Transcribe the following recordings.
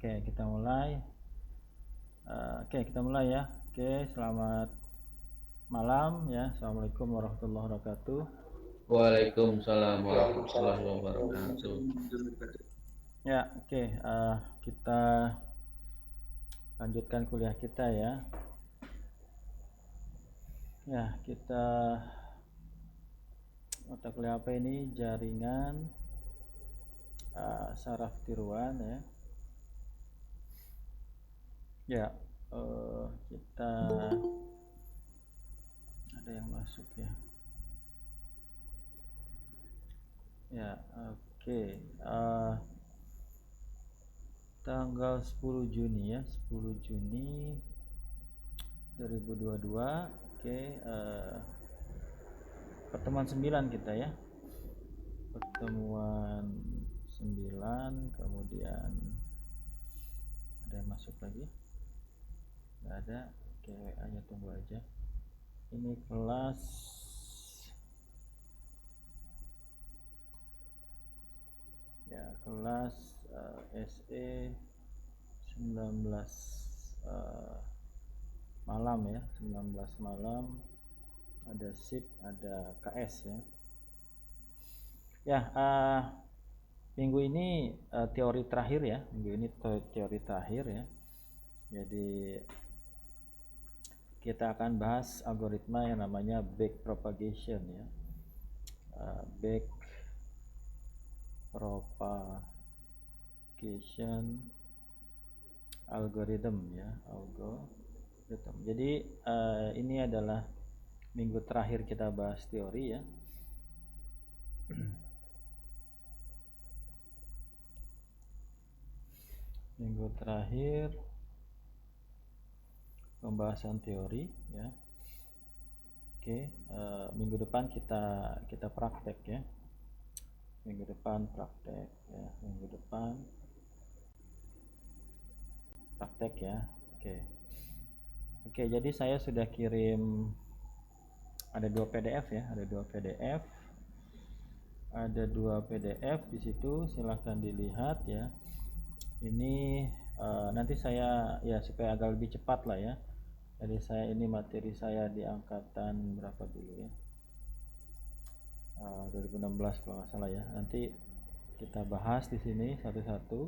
Oke, kita mulai. Kita mulai ya. Oke, selamat malam ya. Assalamualaikum warahmatullahi wabarakatuh. Waalaikumsalam warahmatullahi wabarakatuh. Ya, oke. Kita lanjutkan kuliah kita ya. Ya, kita mata kuliah apa ini? Jaringan saraf tiruan ya. Ya, kita ada yang masuk ya. Ya, oke. Tanggal 10 Juni ya, 10 Juni 2022. Oke, pertemuan 9 kita ya. Pertemuan 9, kemudian ada yang masuk lagi? Nggak ada. Oke, WA-nya tunggu aja. Ini kelas ya, kelas SE 19 malam ya, 19 malam. Ada SIP, ada KS ya. Ya, minggu ini teori terakhir ya. Minggu ini teori terakhir ya. Jadi kita akan bahas algoritma yang namanya back propagation ya. Back propagation algorithm ya, algorithm. Jadi ini adalah minggu terakhir kita bahas teori ya. Minggu terakhir pembahasan teori ya. Oke, minggu depan kita praktek ya. Minggu depan praktek ya. Minggu depan praktek ya. Oke, jadi saya sudah kirim ada 2 PDF ya, ada 2 PDF. Ada 2 PDF di situ, silahkan dilihat ya. Ini nanti saya ya supaya agak lebih cepat lah ya. Jadi ini materi saya di angkatan berapa dulu ya? 2016 kalau nggak salah ya. Nanti kita bahas di sini satu-satu.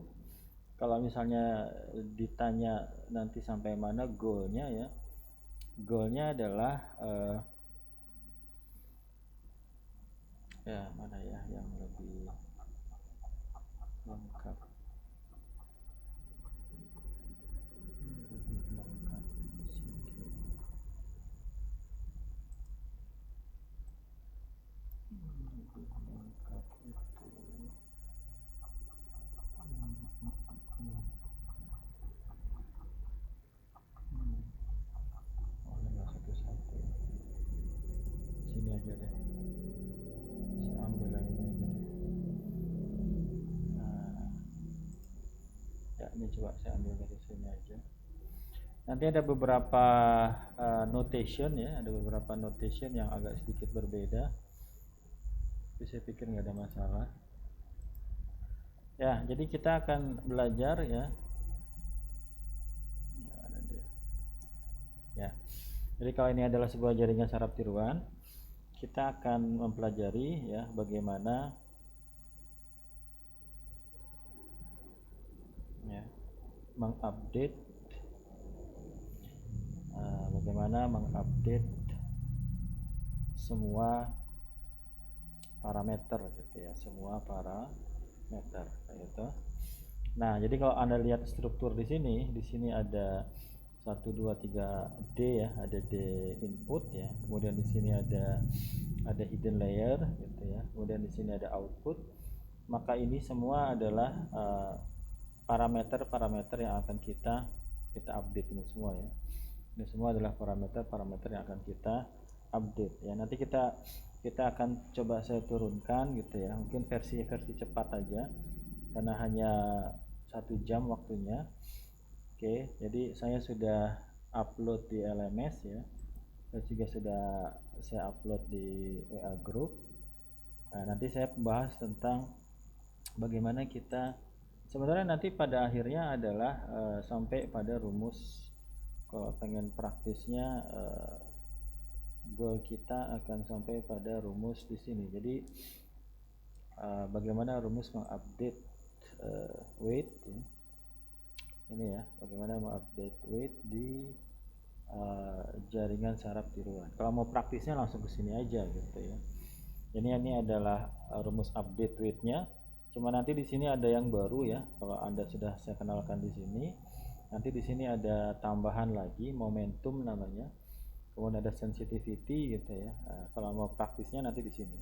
Kalau misalnya ditanya nanti sampai mana goalnya ya, goalnya adalah ya mana ya yang lebih lengkap. Sini aja deh, saya ambil yang ini aja deh. Ya ini coba saya ambil dari sini aja. Nanti ada beberapa notation ya, ada beberapa notation yang agak sedikit berbeda. Tapi saya pikir nggak ada masalah. Ya, jadi kita akan belajar ya. Ya. Jadi kalau ini adalah sebuah jaringan saraf tiruan, kita akan mempelajari ya bagaimana ya mengupdate semua parameter gitu ya, semua parameter gitu. Nah, jadi kalau Anda lihat struktur di sini ada 1 2 3 D ya, ada D input ya. Kemudian di sini ada hidden layer gitu ya. Kemudian di sini ada output. Maka ini semua adalah parameter-parameter yang akan kita update ini semua ya. Ini semua adalah parameter-parameter yang akan kita update ya. Nanti kita akan coba saya turunkan gitu ya. Mungkin versi cepat aja karena hanya 1 jam waktunya. Oke, jadi saya sudah upload di LMS ya. Saya juga sudah saya upload di WA group. Nah, nanti saya bahas tentang bagaimana kita Sebenarnya nanti pada akhirnya adalah sampai pada rumus. Kalau pengen praktisnya goal kita akan sampai pada rumus di sini. Jadi bagaimana rumus mengupdate weight ya. Ini ya, bagaimana mengupdate weight di jaringan saraf tiruan. Kalau mau praktisnya langsung ke sini aja gitu ya. Ini adalah rumus update weight-nya. Cuma nanti di sini ada yang baru ya. Kalau Anda sudah saya kenalkan di sini, nanti di sini ada tambahan lagi momentum namanya. Kemudian ada sensitivity gitu ya. Kalau mau praktisnya nanti di sini.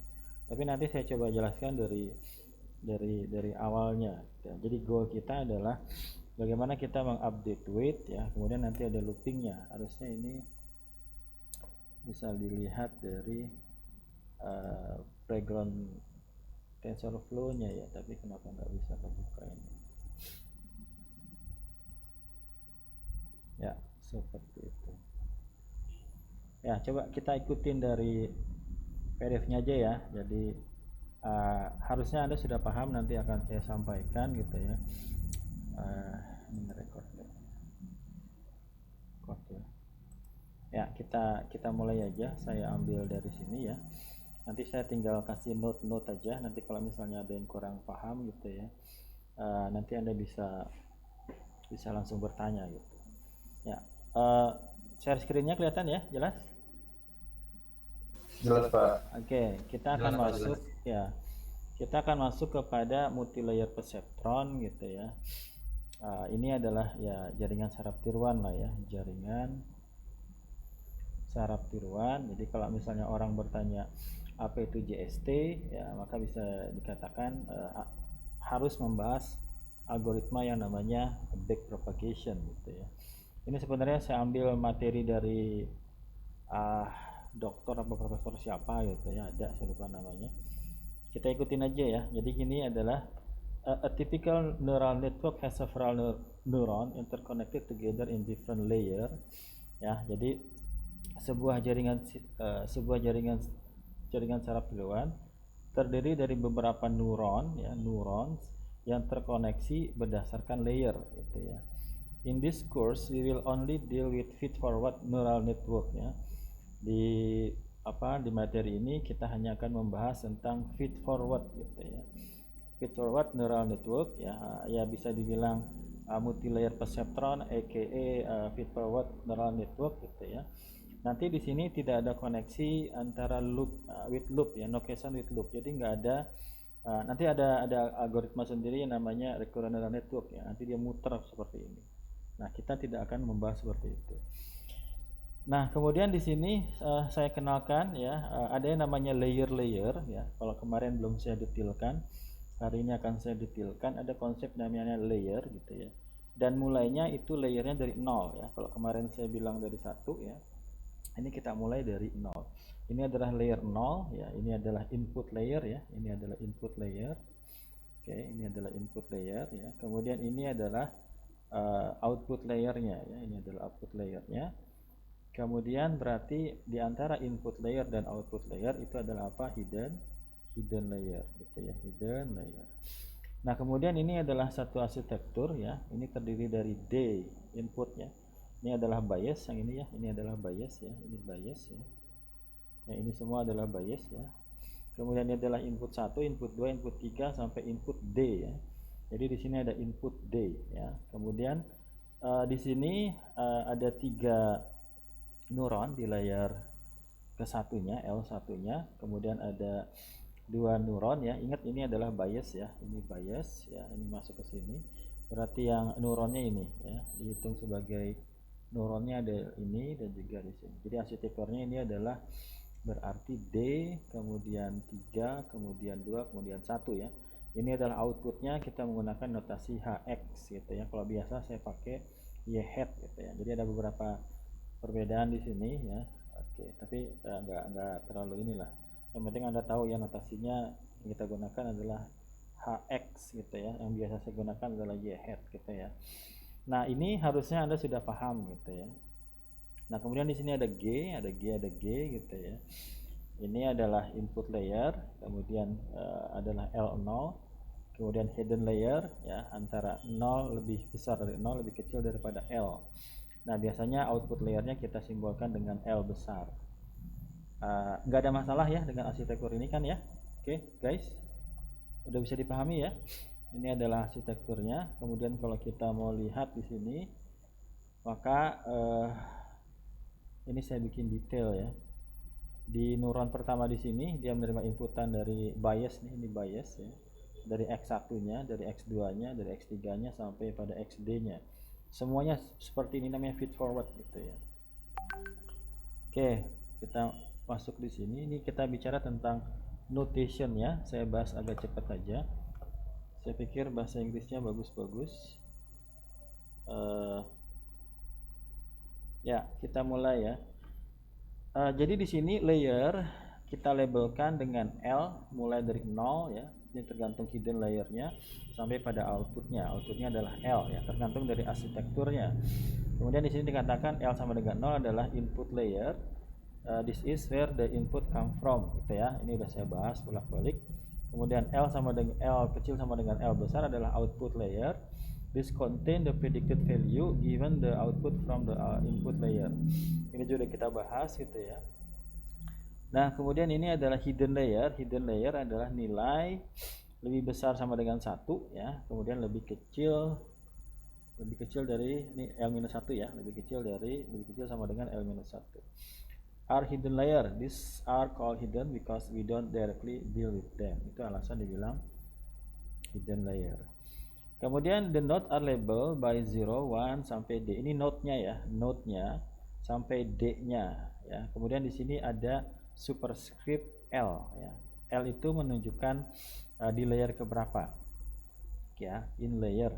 Tapi nanti saya coba jelaskan dari awalnya. Jadi goal kita adalah bagaimana kita mengupdate weight ya. Kemudian nanti ada loopingnya. Harusnya ini bisa dilihat dari background TensorFlow-nya ya. Tapi kenapa nggak bisa kebuka ini? Ya seperti itu. Ya coba kita ikutin dari PDF-nya aja ya. Jadi harusnya Anda sudah paham, nanti akan saya sampaikan gitu ya. Ini record ya. Ya kita mulai aja. Saya ambil dari sini ya. Nanti saya tinggal kasih note aja. Nanti kalau misalnya ada yang kurang paham gitu ya, nanti Anda bisa langsung bertanya gitu. Ya, share screen-nya kelihatan ya, jelas? Jelas Pak. Oke, kita akan masuk ya. Kita akan masuk kepada multilayer perceptron gitu ya. Ini adalah ya jaringan saraf tiruan lah ya, jaringan saraf tiruan. Jadi kalau misalnya orang bertanya apa itu JST ya, maka bisa dikatakan harus membahas algoritma yang namanya backpropagation gitu ya. Ini sebenarnya saya ambil materi dari dokter atau profesor siapa gitu ya, ada saya lupa namanya. Kita ikutin aja ya. Jadi ini adalah a typical neural network has several neuron interconnected together in different layer ya. Jadi sebuah jaringan saraf tiruan terdiri dari beberapa neuron ya, neurons yang terkoneksi berdasarkan layer gitu ya. In this course we will only deal with feed-forward neural network ya. Di materi ini kita hanya akan membahas tentang feed-forward gitu ya. Feed-forward neural network ya bisa dibilang multilayer perceptron aka feed-forward neural network gitu ya. Nanti di sini tidak ada koneksi antara loop with loop ya, no connection with loop. Jadi nggak ada nanti ada algoritma sendiri yang namanya recurrent neural network ya. Nanti dia muter seperti ini. Nah, kita tidak akan membahas seperti itu. Nah, kemudian di sini saya kenalkan ya, ada yang namanya layer-layer ya. Kalau kemarin belum saya detailkan, hari ini akan saya detailkan. Ada konsep namanya layer gitu ya. Dan mulainya itu layernya dari 0 ya. Kalau kemarin saya bilang dari 1 ya. Ini kita mulai dari 0. Ini adalah layer 0 ya. Ini adalah input layer ya. Ini adalah input layer. Oke, ini adalah input layer ya. Kemudian ini adalah output layernya ya. Ini adalah output layernya. Kemudian berarti di antara input layer dan output layer itu adalah apa? Hidden layer gitu ya, hidden layer. Nah, kemudian ini adalah satu arsitektur ya. Ini terdiri dari D inputnya. Ini adalah bias yang ini ya. Ini adalah bias ya. Ini bias ya. Nah, ini semua adalah bias ya. Kemudian ini adalah input 1, input 2, input 3 sampai input D ya. Jadi di sini ada input D ya. Kemudian di sini ada 3 neuron di layar ke-1-nya, L1-nya. Kemudian ada 2 neuron ya. Ingat ini adalah bias ya. Ini bias ya. Ini masuk ke sini. Berarti yang neuronnya ini ya, dihitung sebagai neuronnya ada ini dan juga di sini. Jadi arsitekturnya ini adalah berarti D, kemudian 3, kemudian 2, kemudian 1 ya. Ini adalah outputnya, kita menggunakan notasi HX gitu ya. Kalau biasa saya pakai Y hat gitu ya. Jadi ada beberapa perbedaan di sini ya. Oke, tapi enggak terlalu inilah. Yang penting Anda tahu ya, notasinya yang kita gunakan adalah HX gitu ya. Yang biasa saya gunakan adalah Y hat gitu ya. Nah, ini harusnya Anda sudah paham gitu ya. Nah, kemudian di sini ada G gitu ya. Ini adalah input layer, kemudian adalah L0, kemudian hidden layer ya antara 0 lebih besar dari 0 lebih kecil daripada L. Nah biasanya output layernya kita simbolkan dengan L besar. Nggak ada masalah ya dengan arsitektur ini kan ya. Oke guys, udah bisa dipahami ya. Ini adalah arsitekturnya. Kemudian kalau kita mau lihat di sini, maka ini saya bikin detail ya. Di neuron pertama di sini dia menerima inputan dari bias nih, ini bias ya. Dari X1-nya, dari X2-nya, dari X3-nya sampai pada XD-nya. Semuanya seperti ini, namanya feed forward gitu ya. Oke, kita masuk di sini. Ini kita bicara tentang notation ya. Saya bahas agak cepat aja. Saya pikir bahasa Inggrisnya bagus-bagus. Ya, kita mulai ya. Jadi di sini layer kita labelkan dengan L mulai dari 0 ya. Ini tergantung hidden layernya sampai pada outputnya. Outputnya adalah L ya, tergantung dari arsitekturnya. Kemudian di sini dikatakan L sama dengan 0 adalah input layer. This is where the input come from gitu ya. Ini udah saya bahas bolak-balik. Kemudian L sama dengan L kecil sama dengan L besar adalah output layer. This contain the predicted value given the output from the input layer. Ini juga kita bahas gitu ya. Nah kemudian ini adalah hidden layer. Hidden layer adalah nilai lebih besar sama dengan 1 ya, kemudian lebih kecil dari ini L-1 ya, lebih kecil sama dengan L-1. Are hidden layer. These are called hidden because we don't directly deal with them. Itu alasan dibilang hidden layer. Kemudian the node are labeled by 0, 1 sampai D. Ini node-nya ya, node-nya sampai D-nya ya. Kemudian di sini ada superscript L ya. L itu menunjukkan di layer keberapa ya, in layer.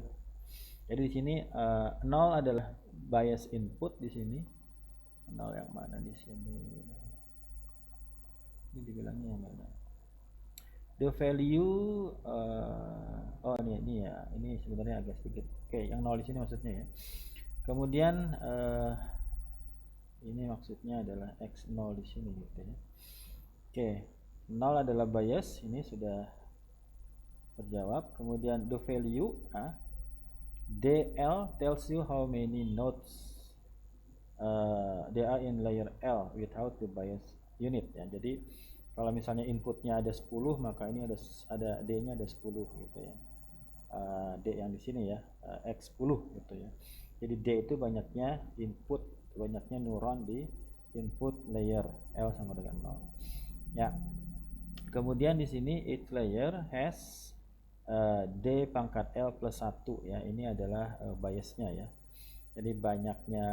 Jadi di sini 0 adalah bias input di sini. 0 yang mana di sini? Ini dibilangnya yang mana? The value ini ya, ini sebenarnya agak sedikit. Oke, yang 0 di sini maksudnya ya. Kemudian ini maksudnya adalah X0 di sini gitu ya. Oke, 0 adalah bias, ini sudah terjawab. Kemudian the value DL tells you how many nodes they are in layer L without the bias unit ya. Jadi kalau misalnya inputnya ada 10, maka ini ada D-nya ada 10 gitu ya. D yang di sini ya, X10 gitu ya. Jadi D itu banyaknya input, banyaknya neuron di input layer L sama dengan 0. Ya. Kemudian di sini each layer has D pangkat L plus 1 ya. Ini adalah biasnya ya. Jadi banyaknya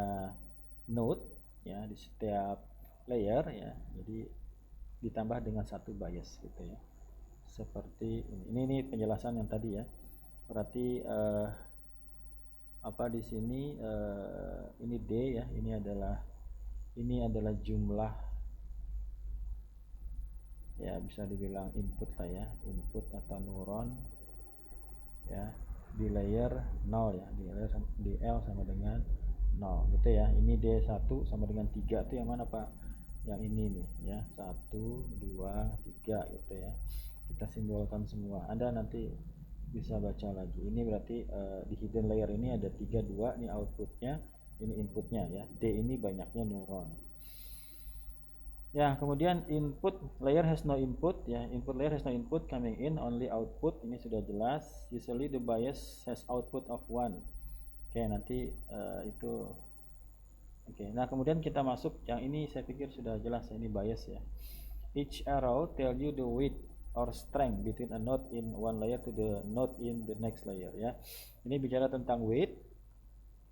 node ya di setiap layer ya. Jadi ditambah dengan satu bias gitu ya. Seperti ini. Ini penjelasan yang tadi ya. Berarti apa di sini ini D ya. Ini adalah jumlah ya, bisa dibilang input lah ya, input atau neuron ya di layer 0 ya, di L sama dengan 0 gitu ya. Ini D1 sama dengan 3 itu yang mana Pak? Yang ini nih ya, 1 2 3 gitu ya. Kita simbolkan semua. Anda nanti bisa baca lagi. Ini berarti di hidden layer ini ada 3 2, ini outputnya, ini inputnya ya. D ini banyaknya neuron. Ya, kemudian input layer has no input ya. Input layer has no input coming in, only output. Ini sudah jelas. Usually the bias has output of 1. Oke, nanti itu oke. Nah, kemudian kita masuk yang ini, saya pikir sudah jelas ya, ini bias ya. Each arrow tell you the weight or strength between a node in one layer to the node in the next layer ya. Ini bicara tentang weight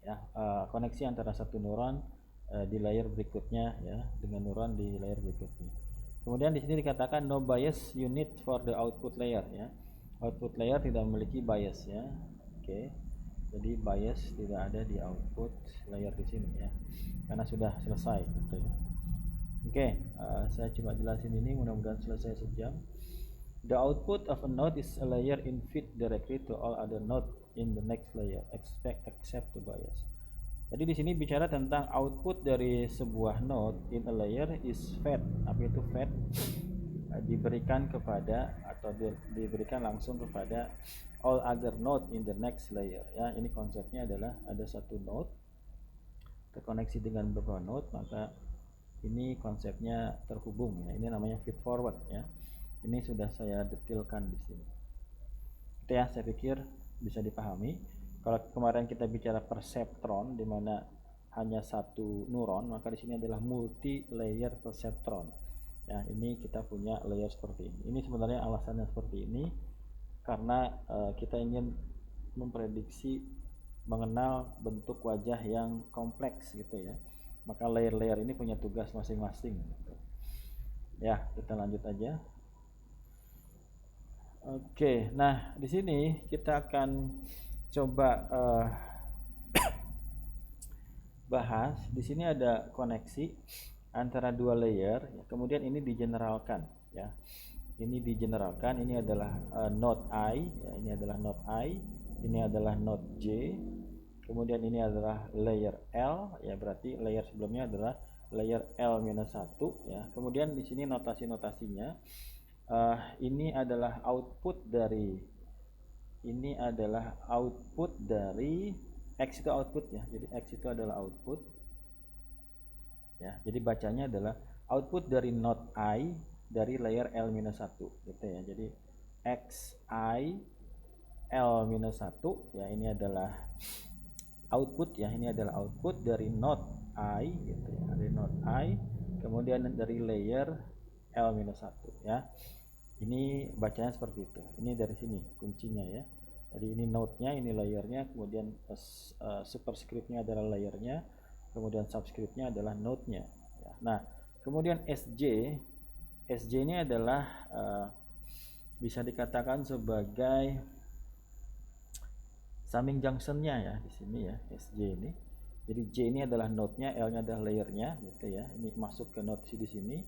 ya, koneksi antara satu neuron di layer berikutnya ya dengan neuron di layer berikutnya. Kemudian di sini dikatakan no bias unit for the output layer ya. Output layer tidak memiliki bias ya. Oke. Jadi bias tidak ada di output layer di sini ya. Karena sudah selesai gitu ya. Oke, saya coba jelasin ini, mudah-mudahan selesai sejam. The output of a node is a layer in feed directly to all other node in the next layer except the bias. Jadi di sini bicara tentang output dari sebuah node in a layer is fed. Apa itu fed? diberikan kepada atau diberikan langsung kepada all other node in the next layer ya. Ini konsepnya adalah ada satu node terkoneksi dengan beberapa node, maka ini konsepnya terhubung ya. Ini namanya feed forward ya. Ini sudah saya detailkan di sini. Itu ya, saya pikir bisa dipahami. Kalau kemarin kita bicara perceptron di mana hanya satu neuron, maka di sini adalah multi layer perceptron. Ya, ini kita punya layer seperti ini. Ini sebenarnya alasannya seperti ini karena kita ingin memprediksi mengenal bentuk wajah yang kompleks gitu ya. Maka layer-layer ini punya tugas masing-masing gitu. Ya, kita lanjut aja. Oke, nah di sini kita akan coba bahas. Di sini ada koneksi antara dua layer, ya. Kemudian ini digeneralkan, ya. Ini digeneralkan. Ini adalah node I, ya. Ini adalah node I. Ini adalah node J. Kemudian ini adalah layer L, ya. Berarti layer sebelumnya adalah layer L-1, ya. Kemudian di sini notasi-notasinya. Ini adalah output dari X itu output ya. Jadi X itu adalah output ya. Jadi bacanya adalah output dari node I dari layer L-1 gitu ya. Jadi XI L-1 ya, ini adalah output ya. Ini adalah output dari node I gitu ya. Dari node I kemudian dari layer L-1 ya. Ini bacanya seperti itu. Ini dari sini kuncinya ya. Jadi ini node-nya, ini layernya, kemudian superscript-nya adalah layernya, kemudian subscript-nya adalah node-nya. Ya. Nah, kemudian SJ ini adalah bisa dikatakan sebagai summing junction-nya ya di sini ya, SJ ini. Jadi J ini adalah node-nya, L-nya adalah layernya gitu ya. Ini masuk ke node C di sini.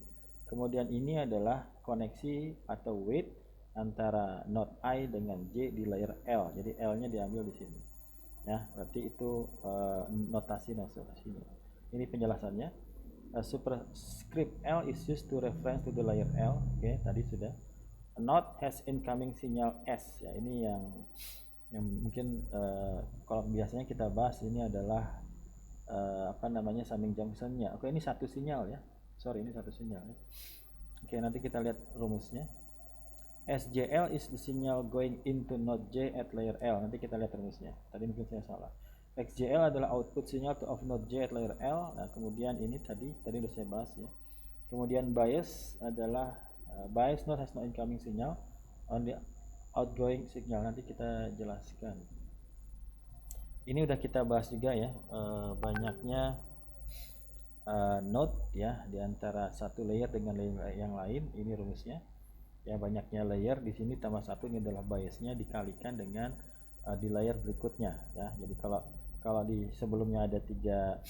Kemudian ini adalah koneksi atau weight antara node I dengan J di layer L. Jadi L-nya diambil di sini. Ya, berarti itu notasinya. Ini penjelasannya. Superscript L is used to reference to the layer L. Oke, tadi sudah. A node has incoming signal S. Ya, ini yang mungkin kalau biasanya kita bahas ini adalah summing junction-nya. Oke, ini satu sinyal ya. Ini satu sinyal ya. Oke, nanti kita lihat rumusnya. SJL is the signal going into node J at layer L. Nanti kita lihat rumusnya. Tadi mungkin saya salah. XJL adalah output signal of node J at layer L. Nah, kemudian ini tadi udah saya bahas ya. Kemudian bias adalah bias node has no incoming signal on the outgoing signal. Nanti kita jelaskan. Ini udah kita bahas juga ya, banyaknya node ya di antara satu layer dengan layer yang lain. Ini rumusnya ya, banyaknya layer di sini tambah satu, ini adalah biasnya dikalikan dengan di layer berikutnya ya. Jadi kalau di sebelumnya ada tiga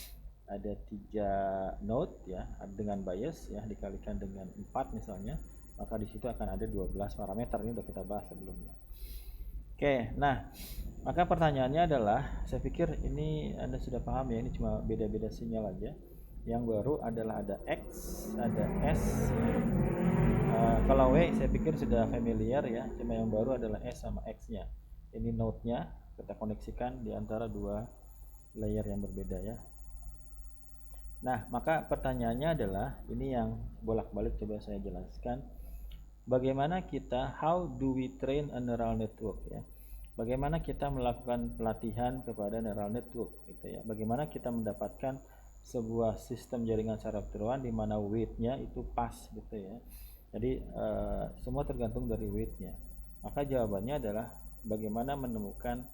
node ya dengan bias ya, dikalikan dengan 4 misalnya, maka di situ akan ada 12 parameter. Ini udah kita bahas sebelumnya. Oke, nah maka pertanyaannya adalah, saya pikir ini Anda sudah paham ya, ini cuma beda-beda sinyal aja. Yang baru adalah ada X, ada S. Kalau W saya pikir sudah familiar ya, cuma yang baru adalah S sama X-nya. Ini node-nya kita koneksikan di antara dua layer yang berbeda ya. Nah, maka pertanyaannya adalah, ini yang bolak-balik coba saya jelaskan. Bagaimana kita, how do we train a neural network ya? Bagaimana kita melakukan pelatihan kepada neural network gitu ya? Bagaimana kita mendapatkan sebuah sistem jaringan saraf tiruan di mana weight-nya itu pas gitu ya. Jadi semua tergantung dari weight-nya. Maka jawabannya adalah bagaimana menemukan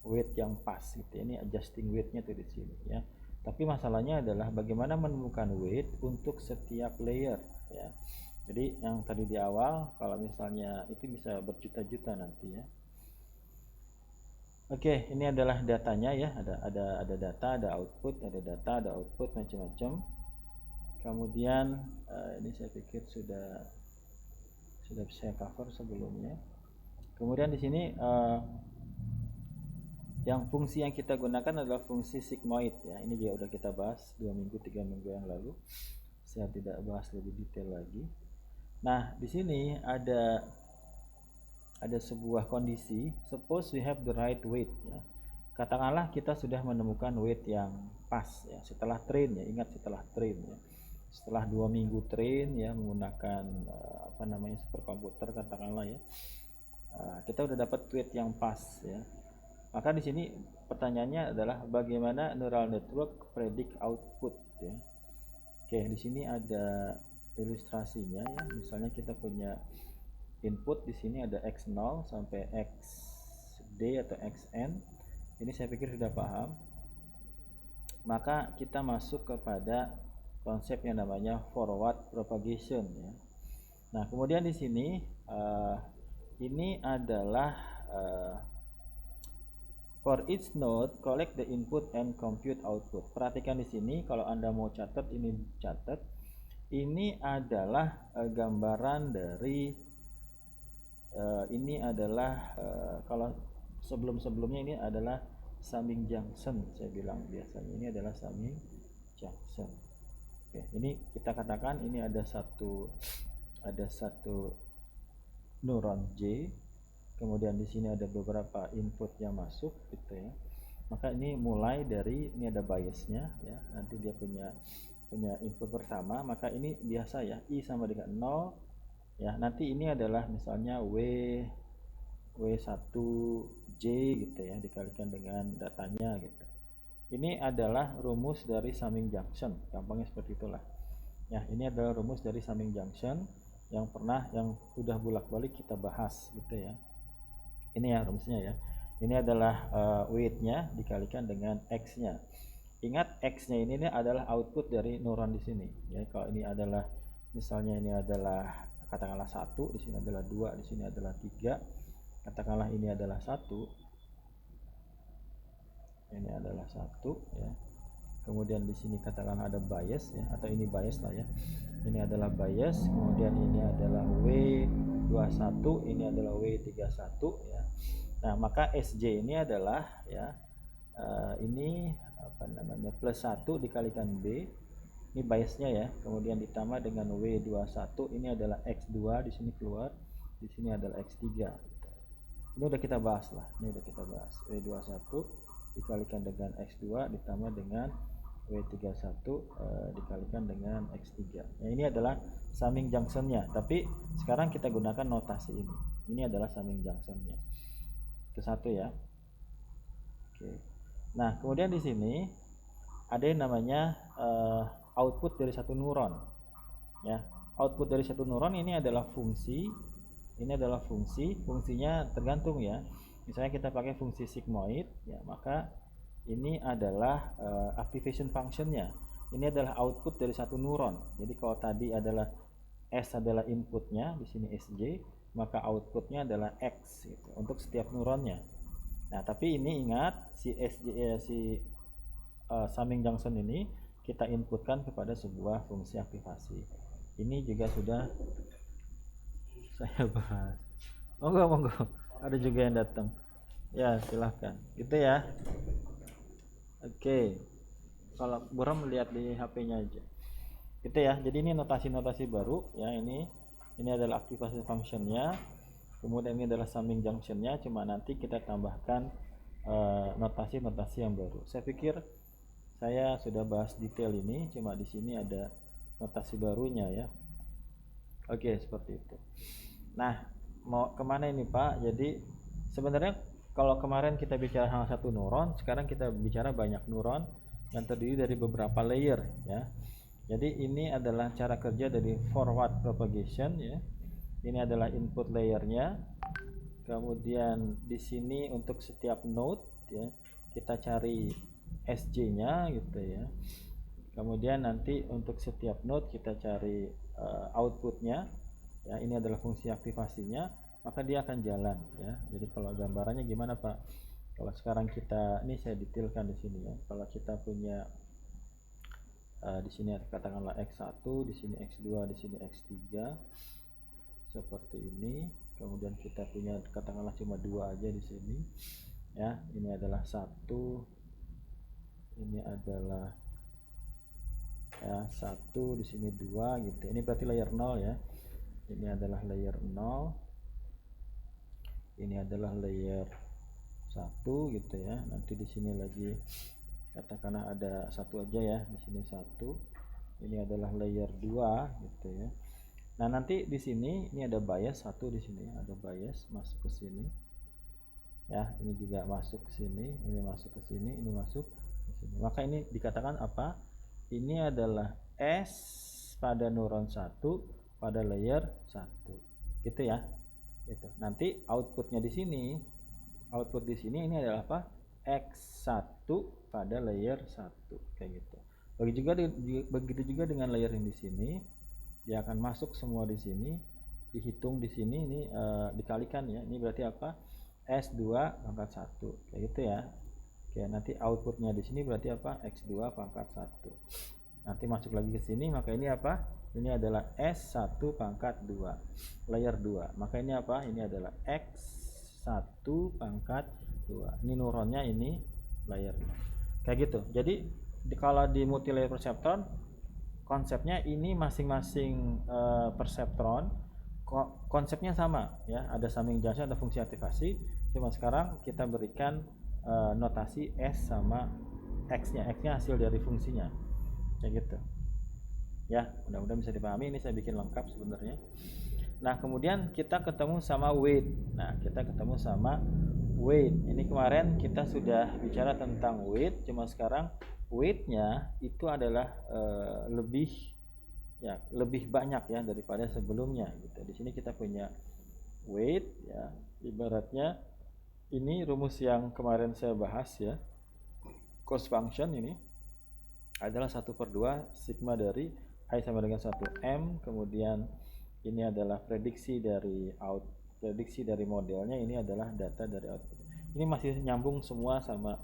weight yang pas gitu. Ini adjusting weight-nya tuh di sini ya. Tapi masalahnya adalah bagaimana menemukan weight untuk setiap layer ya. Jadi yang tadi di awal, kalau misalnya itu bisa berjuta-juta nanti ya. Oke, ini adalah datanya ya. Ada data, ada output, ada data, ada output, macam-macam. Kemudian ini saya pikir sudah saya cover sebelumnya. Kemudian di sini yang fungsi yang kita gunakan adalah fungsi sigmoid ya. Ini juga udah kita bahas 2 minggu 3 minggu yang lalu. Saya tidak bahas lebih detail lagi. Nah, di sini ada sebuah kondisi, suppose we have the right weight ya. Katakanlah kita sudah menemukan weight yang pas ya setelah train ya, ingat setelah train ya. Setelah 2 minggu train ya menggunakan superkomputer katakanlah ya. Kita udah dapat weight yang pas ya. Maka di sini pertanyaannya adalah bagaimana neural network predict output ya. Oke, di sini ada ilustrasinya ya. Misalnya kita punya input di sini ada x0 sampai xd atau xn. Ini saya pikir sudah paham. Maka kita masuk kepada konsep yang namanya forward propagation ya. Nah, kemudian di sini ini adalah for each node collect the input and compute output. Perhatikan di sini kalau Anda mau catat, ini catat. Ini adalah gambaran dari ini adalah kalau sebelum-sebelumnya ini adalah summing junction, saya bilang biasanya ini adalah summing junction. Oke, ini kita katakan ini ada satu neuron J, kemudian di sini ada beberapa input yang masuk gitu ya. Maka ini mulai dari ini ada biasnya ya, nanti dia punya input bersama, maka ini biasa ya, I sama dengan 0 ya. Nanti ini adalah misalnya W1J gitu ya, dikalikan dengan datanya gitu. Ini adalah rumus dari summing junction, gampangnya seperti itulah ya. Ini adalah rumus dari summing junction yang udah bolak-balik kita bahas gitu ya. Ini ya rumusnya ya. Ini adalah weight-nya dikalikan dengan x-nya. Ingat x-nya ini adalah output dari neuron di sini ya. Kalau ini adalah misalnya ini adalah katakanlah 1, di sini adalah 2, di sini adalah 3. Katakanlah ini adalah 1. Ini adalah 1 ya. Kemudian di sini katakan ada bias ya, atau ini bias lah ya. Ini adalah bias, kemudian ini adalah W21, ini adalah W31 ya. Nah, maka SJ ini adalah ya ini plus 1 dikalikan B. Ini biasnya ya. Kemudian ditambah dengan W21, ini adalah X2 di sini keluar, di sini adalah X3. Ini udah kita bahas lah. Ini udah kita bahas. W21 dikalikan dengan X2 ditambah dengan W31 dikalikan dengan X3. Nah, ini adalah summing junctionnya, tapi sekarang kita gunakan notasi ini. Ini adalah summing junctionnya. Itu satu ya. Oke. Nah, kemudian di sini ada yang namanya output dari satu neuron. Ya, output dari satu neuron ini adalah fungsi. Ini adalah fungsinya tergantung ya. Misalnya kita pakai fungsi sigmoid ya, maka ini adalah activation functionnya. Ini adalah output dari satu neuron. Jadi kalau tadi adalah S adalah inputnya, di sini SJ, maka outputnya adalah X gitu, untuk setiap neuronnya. Nah, tapi ini ingat si SJ summing junction ini kita inputkan kepada sebuah fungsi aktivasi. Ini juga sudah saya bahas. Monggo, ada juga yang datang. Ya, silahkan. Gitu ya. Oke. Kalau buram lihat di HP-nya aja. Gitu ya. Jadi ini notasi-notasi baru ya. Ini adalah aktivasi functionnya. Kemudian ini adalah summing junctionnya. Cuma nanti kita tambahkan notasi-notasi yang baru. Saya pikir saya sudah bahas detail ini. Cuma di sini ada notasi barunya ya. Oke, seperti itu. Nah, mau kemana ini Pak? Jadi sebenarnya kalau kemarin kita bicara hanya satu neuron, sekarang kita bicara banyak neuron yang terdiri dari beberapa layer ya. Jadi ini adalah cara kerja dari forward propagation ya. Ini adalah input layernya. Kemudian di sini untuk setiap node ya, kita cari SJ-nya gitu ya. Kemudian nanti untuk setiap node kita cari outputnya ya. Ini adalah fungsi aktivasinya, maka dia akan jalan ya. Jadi kalau gambarannya gimana Pak? Kalau sekarang kita, ini saya detailkan di sini ya. Kalau kita punya di sini katakanlah X1, di sini X2, di sini X3 seperti ini. Kemudian kita punya katakanlah cuma 2 aja di sini ya. Ini adalah 1, ini adalah ya 1, di sini 2 gitu. Ini berarti layer 0 ya. ini adalah layer 0, ini adalah layer 1 gitu ya. Nanti di sini lagi katakanlah ada satu aja ya, di sini 1. Ini adalah layer 2 gitu ya. Nah, nanti di sini ini ada bias 1 di sini, ada bias masuk ke sini. Ya, ini juga masuk ke sini, ini masuk ke sini, ini masuk ke sini. Maka ini dikatakan apa? Ini adalah S pada neuron 1 pada layer 1. Gitu ya. Gitu. Nanti outputnya di sini, output di sini ini adalah apa? X1 pada layer 1 kayak gitu. Begitu juga dengan layer yang di sini, dia akan masuk semua di sini, dihitung di sini, ini dikalikan ya. Ini berarti apa? S2 pangkat 1 kayak gitu ya. Oke, nanti outputnya di sini berarti apa? X2 pangkat 1. Nanti masuk lagi ke sini, maka ini apa? Ini adalah S1 pangkat 2 layer 2. Maka ini apa? Ini adalah X1 pangkat 2. Ini neuronnya, ini layernya kayak gitu. Jadi kalau di multi layer perceptron konsepnya ini masing-masing perseptron konsepnya sama ya, ada summing junction, ada fungsi aktivasi. Cuma sekarang kita berikan notasi S sama X-nya. X-nya hasil dari fungsinya kayak gitu ya. Mudah-mudahan bisa dipahami. Ini saya bikin lengkap sebenarnya. Nah, kemudian kita ketemu sama weight. Ini kemarin kita sudah bicara tentang weight, cuma sekarang weight-nya itu adalah lebih banyak ya daripada sebelumnya gitu. Di sini kita punya weight ya, ibaratnya ini rumus yang kemarin saya bahas ya, cost function ini adalah 1/2 sigma dari I sama dengan 1M. Kemudian ini adalah prediksi dari modelnya, ini adalah data dari output. Ini masih nyambung semua sama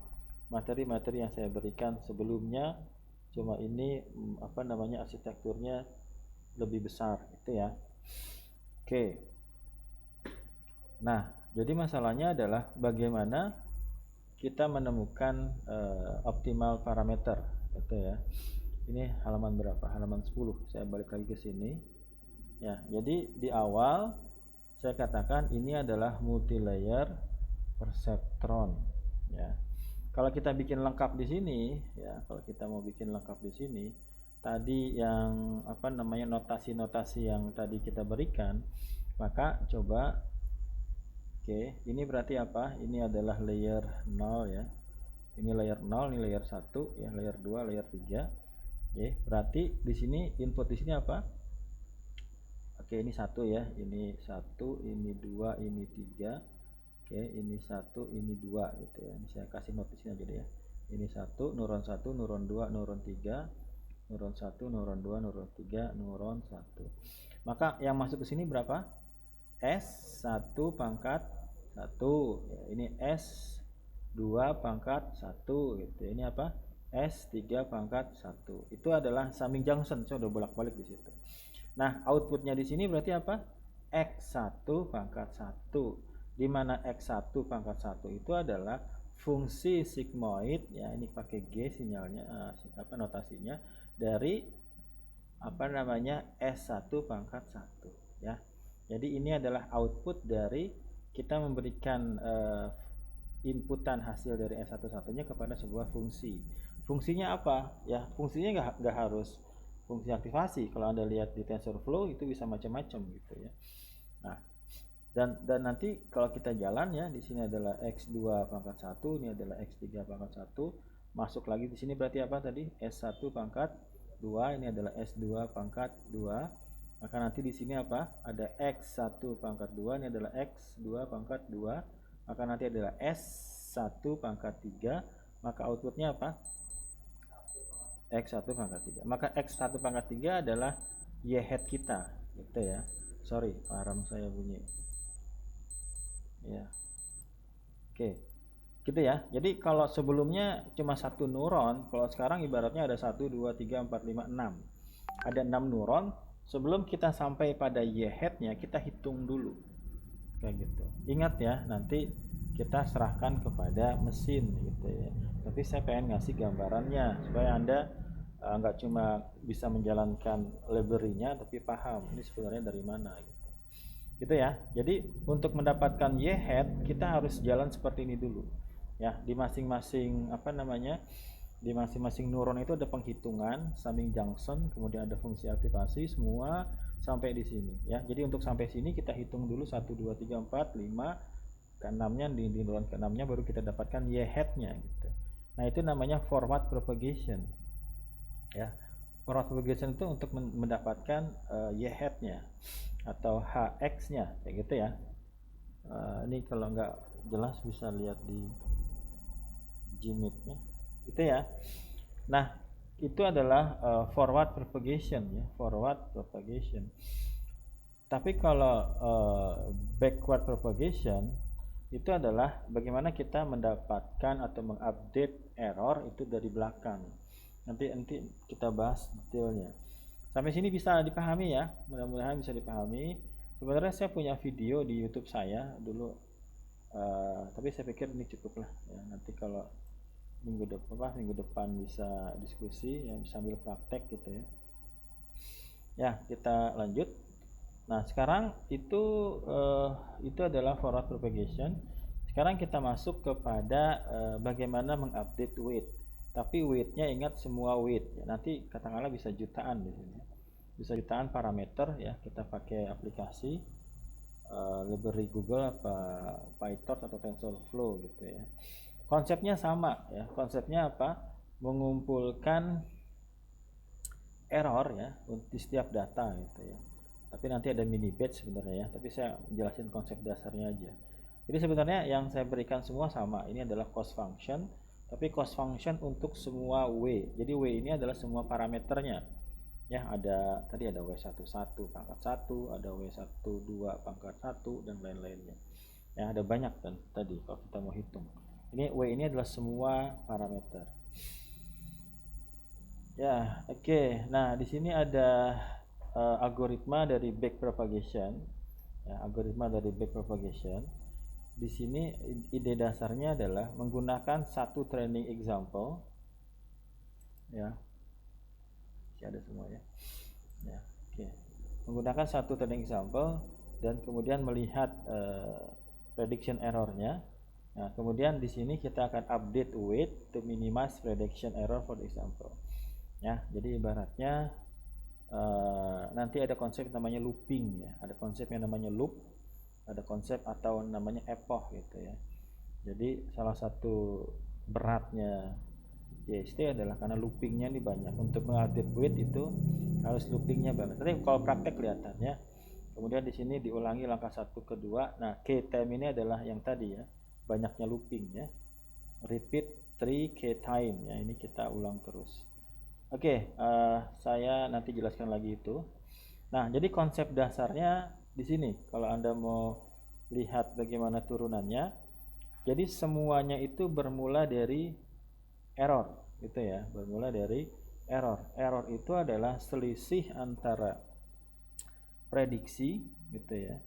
materi-materi yang saya berikan sebelumnya, cuma ini arsitekturnya lebih besar gitu ya. Oke. Nah, jadi masalahnya adalah bagaimana kita menemukan optimal parameter gitu ya. Ini halaman berapa? Halaman 10. Saya balik lagi ke sini. Ya, jadi di awal saya katakan ini adalah multi layer perceptron ya. Kalau kita bikin lengkap di sini ya, kalau kita mau bikin lengkap di sini, tadi yang notasi-notasi yang tadi kita berikan, maka coba ini berarti apa? Ini adalah layer 0 ya. Ini layer 0, ini layer 1 ya, layer 2, layer 3. Berarti di sini input di sini apa? Ini 1 ya, ini 1, ini 2, ini 3. Ini 1, ini 2 gitu ya. Ini saya kasih notisnya aja deh ya. Ini 1, neuron 1, neuron 2, neuron 3, neuron 1, neuron 2, neuron 3, neuron 1. Maka yang masuk ke sini berapa? S1 pangkat 1 ya, ini S2 pangkat 1 gitu. Ini apa? S3 pangkat 1. Itu adalah summing junction. Saya udah bolak-balik di situ. Nah, outputnya di sini berarti apa? X1 pangkat 1. Di mana X1 pangkat 1 itu adalah fungsi sigmoid ya, ini pakai G sinyalnya, notasinya dari S1 pangkat 1 ya. Jadi ini adalah output dari kita memberikan inputan hasil dari S1-1-nya kepada sebuah fungsi. Fungsinya apa? Ya, fungsinya nggak harus fungsi aktivasi. Kalau Anda lihat di TensorFlow itu bisa macam-macam gitu ya. Nah, dan nanti kalau kita jalan ya, di sini adalah X2 pangkat 1, ini adalah X3 pangkat 1, masuk lagi di sini berarti apa tadi? S1 pangkat 2, ini adalah S2 pangkat 2. Maka nanti di sini apa? Ada X1 pangkat 2, ini adalah X2 pangkat 2. Maka nanti adalah S1 pangkat 3. Maka outputnya apa? X1 pangkat 3. Maka X1 pangkat 3 adalah Y hat kita gitu ya. Sorry, alarm saya bunyi ya. Gitu ya. Jadi kalau sebelumnya cuma satu neuron, kalau sekarang ibaratnya ada 1, 2, 3, 4, 5, 6. Ada 6 neuron. Sebelum kita sampai pada Y hat-nya, kita hitung dulu kayak gitu. Ingat ya, nanti kita serahkan kepada mesin gitu ya. Tapi saya pengen ngasih gambarannya supaya Anda nggak cuma bisa menjalankan library-nya, tapi paham ini sebenarnya dari mana gitu. gitu ya. Jadi untuk mendapatkan y hat kita harus jalan seperti ini dulu ya. Di masing-masing di masing-masing neuron itu ada penghitungan summing junction, kemudian ada fungsi aktivasi, semua sampai di sini ya. Jadi untuk sampai sini kita hitung dulu 1 2 3 4 5 ke-6-nya, di neuron ke-6-nya baru kita dapatkan y hat-nya gitu. Nah, itu namanya forward propagation ya. Forward propagation itu untuk mendapatkan y hat-nya atau hx-nya kayak gitu ya. Ini kalau nggak jelas bisa lihat di Gmeet-nya itu ya. Nah, itu adalah forward propagation ya, forward propagation. Tapi kalau backward propagation itu adalah bagaimana kita mendapatkan atau mengupdate error itu dari belakang. Nanti kita bahas detailnya. Sampai sini bisa dipahami ya, mudah-mudahan bisa dipahami. Sebenarnya saya punya video di YouTube saya dulu, tapi saya pikir ini cukup lah ya. Nanti kalau minggu depan bisa diskusi ya, bisa sambil praktek gitu ya. Ya, kita lanjut. Nah, sekarang itu adalah forward propagation. Sekarang kita masuk kepada bagaimana mengupdate weight. Tapi weight-nya ingat semua weight ya. Nanti katakanlah bisa jutaan di sini. Bisa jutaan parameter ya. Kita pakai aplikasi library Google apa PyTorch atau TensorFlow gitu ya. Konsepnya sama ya. Konsepnya apa? Mengumpulkan error ya di setiap data gitu ya. Tapi nanti ada mini batch sebenarnya ya. Tapi saya jelasin konsep dasarnya aja. Jadi sebenarnya yang saya berikan semua sama. Ini adalah cost function. Tapi cost function untuk semua W. Jadi W ini adalah semua parameternya. Ya, tadi ada W11 pangkat 1, ada W12 pangkat 1 dan lain-lainnya. Ya, ada banyak kan tadi kalau kita mau hitung. Ini W ini adalah semua parameter. Ya, oke. Nah, di sini ada algoritma dari backpropagation. Ya, algoritma dari backpropagation. Di sini ide dasarnya adalah menggunakan satu training example. Ya. Masih ada semua ya. Ya, oke. Menggunakan satu training example dan kemudian melihat prediction errornya. Nah, kemudian di sini kita akan update weight to minimize prediction error for example. Ya, jadi ibaratnya nanti ada konsep namanya looping ya. Ada konsep yang namanya loop, ada konsep atau namanya epoch gitu ya. Jadi salah satu beratnya JST adalah karena loopingnya ini banyak. Untuk mengupdate weight itu harus loopingnya banyak. Tapi kalau praktek kelihatannya. Kemudian di sini diulangi langkah 1 ke 2. Nah, K time ini adalah yang tadi ya. Banyaknya looping ya. Repeat 3 K time ya. Ini kita ulang terus. Oke, saya nanti jelaskan lagi itu. Nah, jadi konsep dasarnya di sini. Kalau Anda mau lihat bagaimana turunannya, jadi semuanya itu bermula dari error, gitu ya. Bermula dari error. Error itu adalah selisih antara prediksi, gitu ya,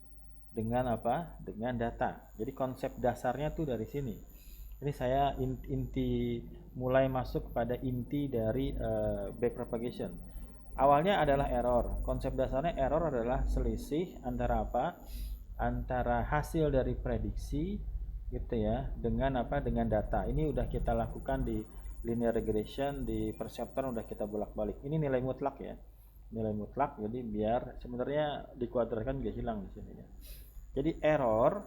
dengan apa? Dengan data. Jadi konsep dasarnya tuh dari sini. Ini saya mulai masuk pada inti dari backpropagation. Awalnya adalah error. Konsep dasarnya error adalah selisih antara apa? Antara hasil dari prediksi gitu ya dengan apa? Dengan data. Ini udah kita lakukan di linear regression, di perceptron udah kita bolak-balik. Ini nilai mutlak ya. Nilai mutlak, jadi biar sebenarnya dikuadratkan juga hilang di sini ya. Jadi error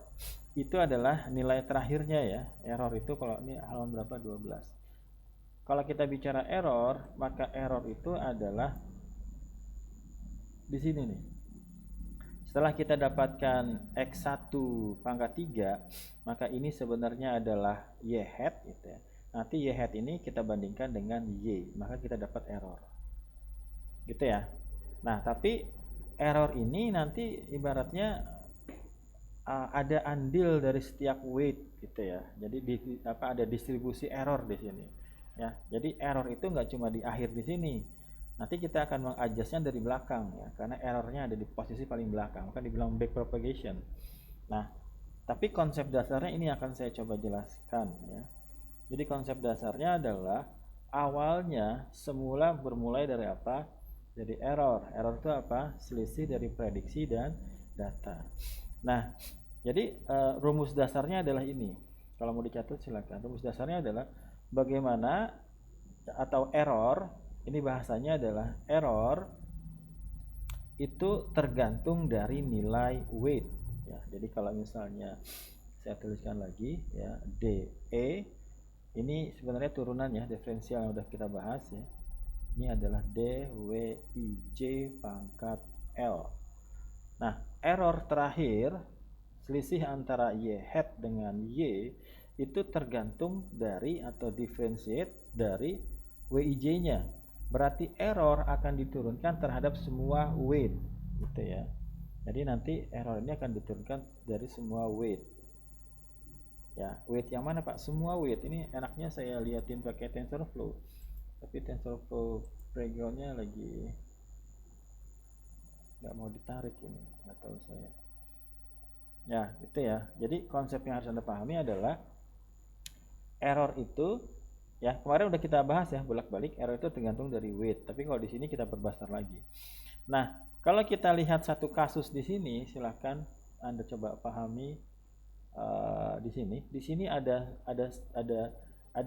itu adalah nilai terakhirnya ya. Error itu kalau ini halaman berapa? 12. Kalau kita bicara error, maka error itu adalah di sini nih. Setelah kita dapatkan X1 pangkat 3, maka ini sebenarnya adalah Y hat gitu ya. Nanti Y hat ini kita bandingkan dengan Y, maka kita dapat error. Gitu ya. Nah, tapi error ini nanti ibaratnya ada andil dari setiap weight gitu ya. Jadi ada distribusi error di sini. Ya. Jadi error itu nggak cuma di akhir di sini. Nanti kita akan mengadjustnya dari belakang ya, karena errornya ada di posisi paling belakang, maka dibilang backpropagation. Nah, tapi konsep dasarnya ini akan saya coba jelaskan ya. Jadi konsep dasarnya adalah awalnya semula bermulai dari apa? Dari error. Error itu apa? Selisih dari prediksi dan data. Nah, jadi rumus dasarnya adalah ini. Kalau mau dicatat silakan. Rumus dasarnya adalah bagaimana atau error, ini bahasanya adalah error itu tergantung dari nilai weight ya. Jadi kalau misalnya saya tuliskan lagi ya, DE ini sebenarnya turunan ya, diferensial yang udah kita bahas ya. Ini adalah DWIJ pangkat L. Nah, error terakhir, selisih antara Y hat dengan Y itu tergantung dari atau differentiate dari WIJ-nya. Berarti error akan diturunkan terhadap semua weight gitu ya. Jadi nanti error ini akan diturunkan dari semua weight. Ya, weight yang mana Pak? Semua weight. Ini enaknya saya liatin pakai TensorFlow. Tapi TensorFlow backgroundnya lagi nggak mau ditarik ini, nggak tahu saya. Ya, itu ya. Jadi konsep yang harus Anda pahami adalah error itu ya, kemarin udah kita bahas ya, bolak-balik error itu tergantung dari weight. Tapi kalau di sini kita perbesar lagi. Nah, kalau kita lihat satu kasus di sini, silahkan Anda coba pahami di sini. Di sini ada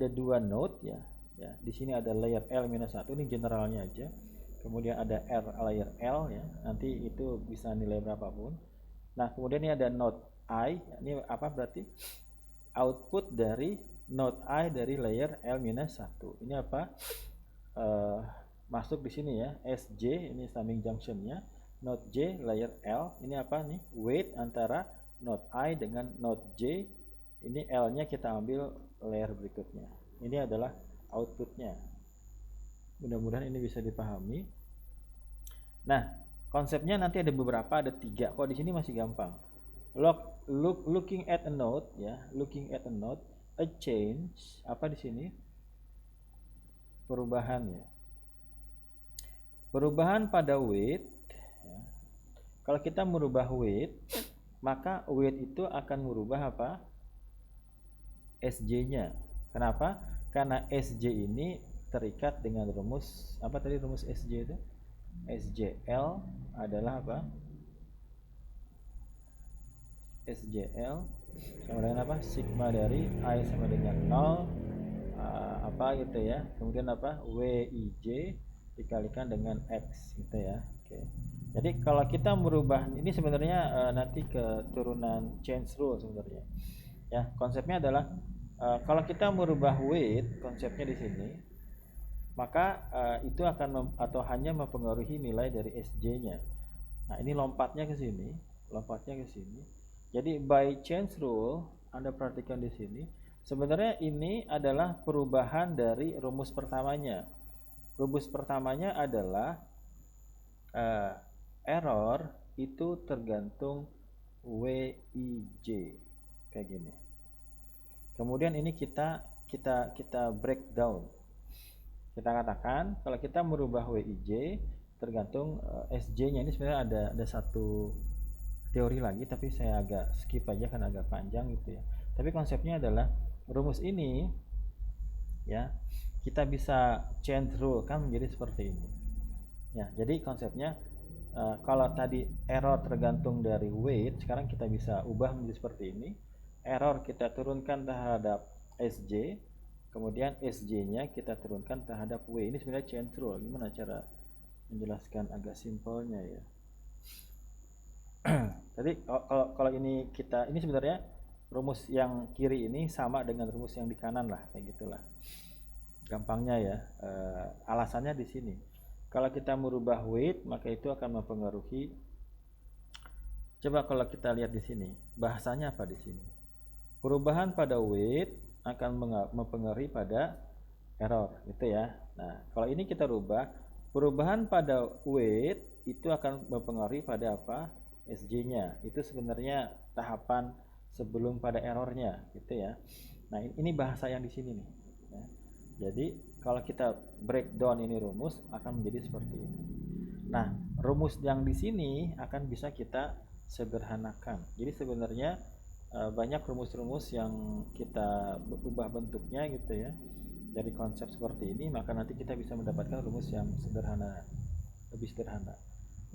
dua node ya. Ya, di sini ada layer L-1, ini generalnya aja. Kemudian ada layer L ya. Nanti itu bisa nilai berapapun. Nah, kemudian ini ada node I, ini apa berarti? Output dari node I dari layer L-1. Ini apa? Masuk di sini ya, SJ, ini summing junctionnya. Node J, layer L, ini apa nih? Weight antara node I dengan node J. Ini L-nya kita ambil layer berikutnya. Ini adalah outputnya. Mudah-mudahan ini bisa dipahami. Nah, konsepnya nanti ada beberapa, ada 3. Kok di sini masih gampang. Looking at a node ya, looking at a node, a change apa di sini? Perubahan ya. Perubahan pada weight ya. Kalau kita merubah weight, maka weight itu akan merubah apa? SJ-nya. Kenapa? Karena SJ ini terikat dengan rumus apa tadi rumus SJ itu? SJL adalah apa? SJL sama dengan apa? Sigma dari I sama dengan 0 apa gitu ya. Kemudian apa? WIJ dikalikan dengan X gitu ya. Oke. Jadi kalau kita merubah ini sebenarnya nanti keturunan change rule sebenarnya. Ya, konsepnya adalah kalau kita merubah weight, konsepnya di sini, maka itu akan atau hanya mempengaruhi nilai dari SJ-nya. Nah, ini lompatnya ke sini, lompatnya ke sini. Jadi by change rule, Anda perhatikan di sini, sebenarnya ini adalah perubahan dari rumus pertamanya. Rumus pertamanya adalah error itu tergantung WIJ kayak gini. Kemudian ini kita breakdown. Kita katakan kalau kita merubah WIJ tergantung SJ-nya. Ini sebenarnya ada satu teori lagi, tapi saya agak skip aja karena agak panjang gitu ya. Tapi konsepnya adalah rumus ini ya, kita bisa change rule kan menjadi seperti ini. Ya, jadi konsepnya kalau tadi error tergantung dari weight, sekarang kita bisa ubah menjadi seperti ini. Error kita turunkan terhadap SJ, kemudian SJ-nya kita turunkan terhadap W. Ini sebenarnya change rule. Gimana cara menjelaskan agak simpelnya ya? Jadi kalau ini sebenarnya rumus yang kiri ini sama dengan rumus yang di kanan lah, kayak gitulah. Gampangnya ya. Alasannya di sini. Kalau kita merubah weight, maka itu akan mempengaruhi. Coba kalau kita lihat di sini, bahasanya apa di sini? Perubahan pada weight akan mempengaruhi pada error gitu ya. Nah, kalau ini kita rubah, perubahan pada weight itu akan mempengaruhi pada apa? SJ-nya. Itu sebenarnya tahapan sebelum pada errornya gitu ya. Nah, ini bahasa yang di sini nih ya. Jadi kalau kita breakdown ini rumus akan menjadi seperti ini. Nah, rumus yang di sini akan bisa kita sederhanakan. Jadi sebenarnya banyak rumus-rumus yang kita ubah bentuknya gitu ya dari konsep seperti ini, maka nanti kita bisa mendapatkan rumus yang sederhana, lebih sederhana.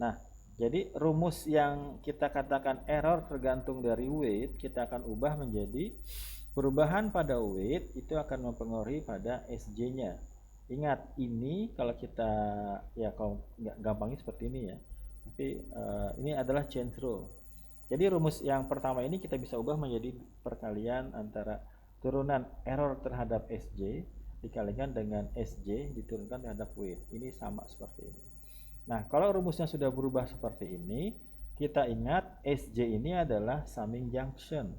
Nah, Jadi rumus yang kita katakan error tergantung dari weight, kita akan ubah menjadi perubahan pada weight itu akan mempengaruhi pada SJ-nya. Ingat, ini kalau kita, ya kalau nggak gampangnya seperti ini ya, tapi ini adalah chain rule. Jadi rumus yang pertama ini kita bisa ubah menjadi perkalian antara turunan error terhadap SJ dikalikan dengan SJ diturunkan terhadap weight. Ini sama seperti ini. Nah, kalau rumusnya sudah berubah seperti ini, kita ingat SJ ini adalah summing junction.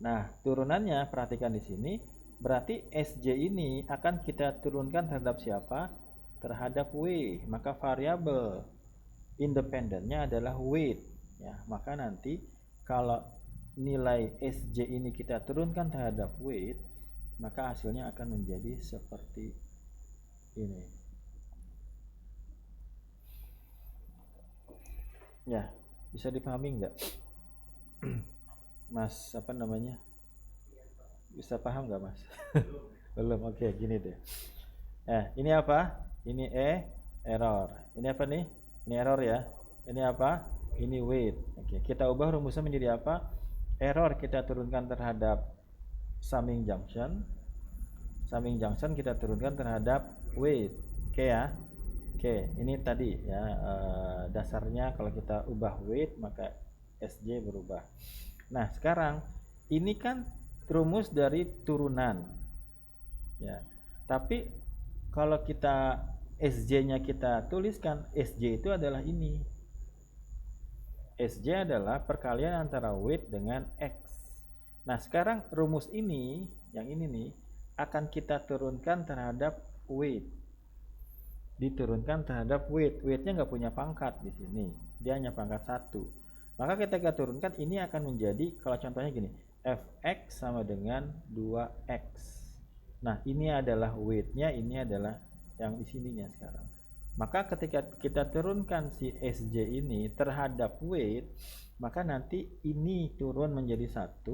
Nah, turunannya perhatikan di sini, berarti SJ ini akan kita turunkan terhadap siapa? Terhadap W. Maka variabel independennya adalah weight. Ya, maka nanti kalau nilai SJ ini kita turunkan terhadap weight, maka hasilnya akan menjadi seperti ini. Ya, bisa dipahami nggak? Mas, apa namanya? Bisa paham nggak, Mas? Belum. Oke, gini deh. Ini apa? Ini error. Ini apa nih? Ini error ya. Ini apa? Ini weight. Oke, kita ubah rumusnya menjadi apa? Error kita turunkan terhadap summing junction. Summing junction kita turunkan terhadap weight. Oke ya. Oke, ini tadi ya dasarnya kalau kita ubah weight maka SJ berubah. Nah, sekarang ini kan rumus dari turunan. Ya. Tapi kalau kita SJ-nya kita tuliskan, SJ itu adalah ini. SJ adalah perkalian antara weight dengan X. Nah, sekarang rumus ini, yang ini nih, akan kita turunkan terhadap weight. Diturunkan terhadap weight. Weight-nya nggak punya pangkat di sini. Dia hanya pangkat 1. Maka kita turunkan, ini akan menjadi, kalau contohnya gini, Fx sama dengan 2X. Nah, ini adalah weight-nya, ini adalah yang di sininya sekarang. Maka ketika kita turunkan si SJ ini terhadap weight, maka nanti ini turun menjadi 1,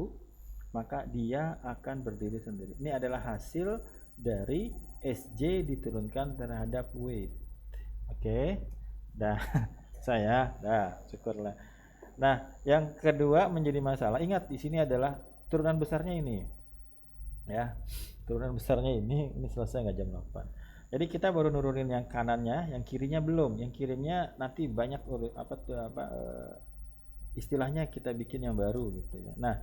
maka dia akan berdiri sendiri. Ini adalah hasil dari SJ diturunkan terhadap weight. Oke. Dah, syukurlah. Nah, yang kedua menjadi masalah. Ingat di sini adalah turunan besarnya ini. Ya. Turunan besarnya ini selesai nggak jam 8. Jadi kita baru nurunin yang kanannya, yang kirinya belum. Yang kirinya nanti banyak istilahnya kita bikin yang baru gitu ya. Nah,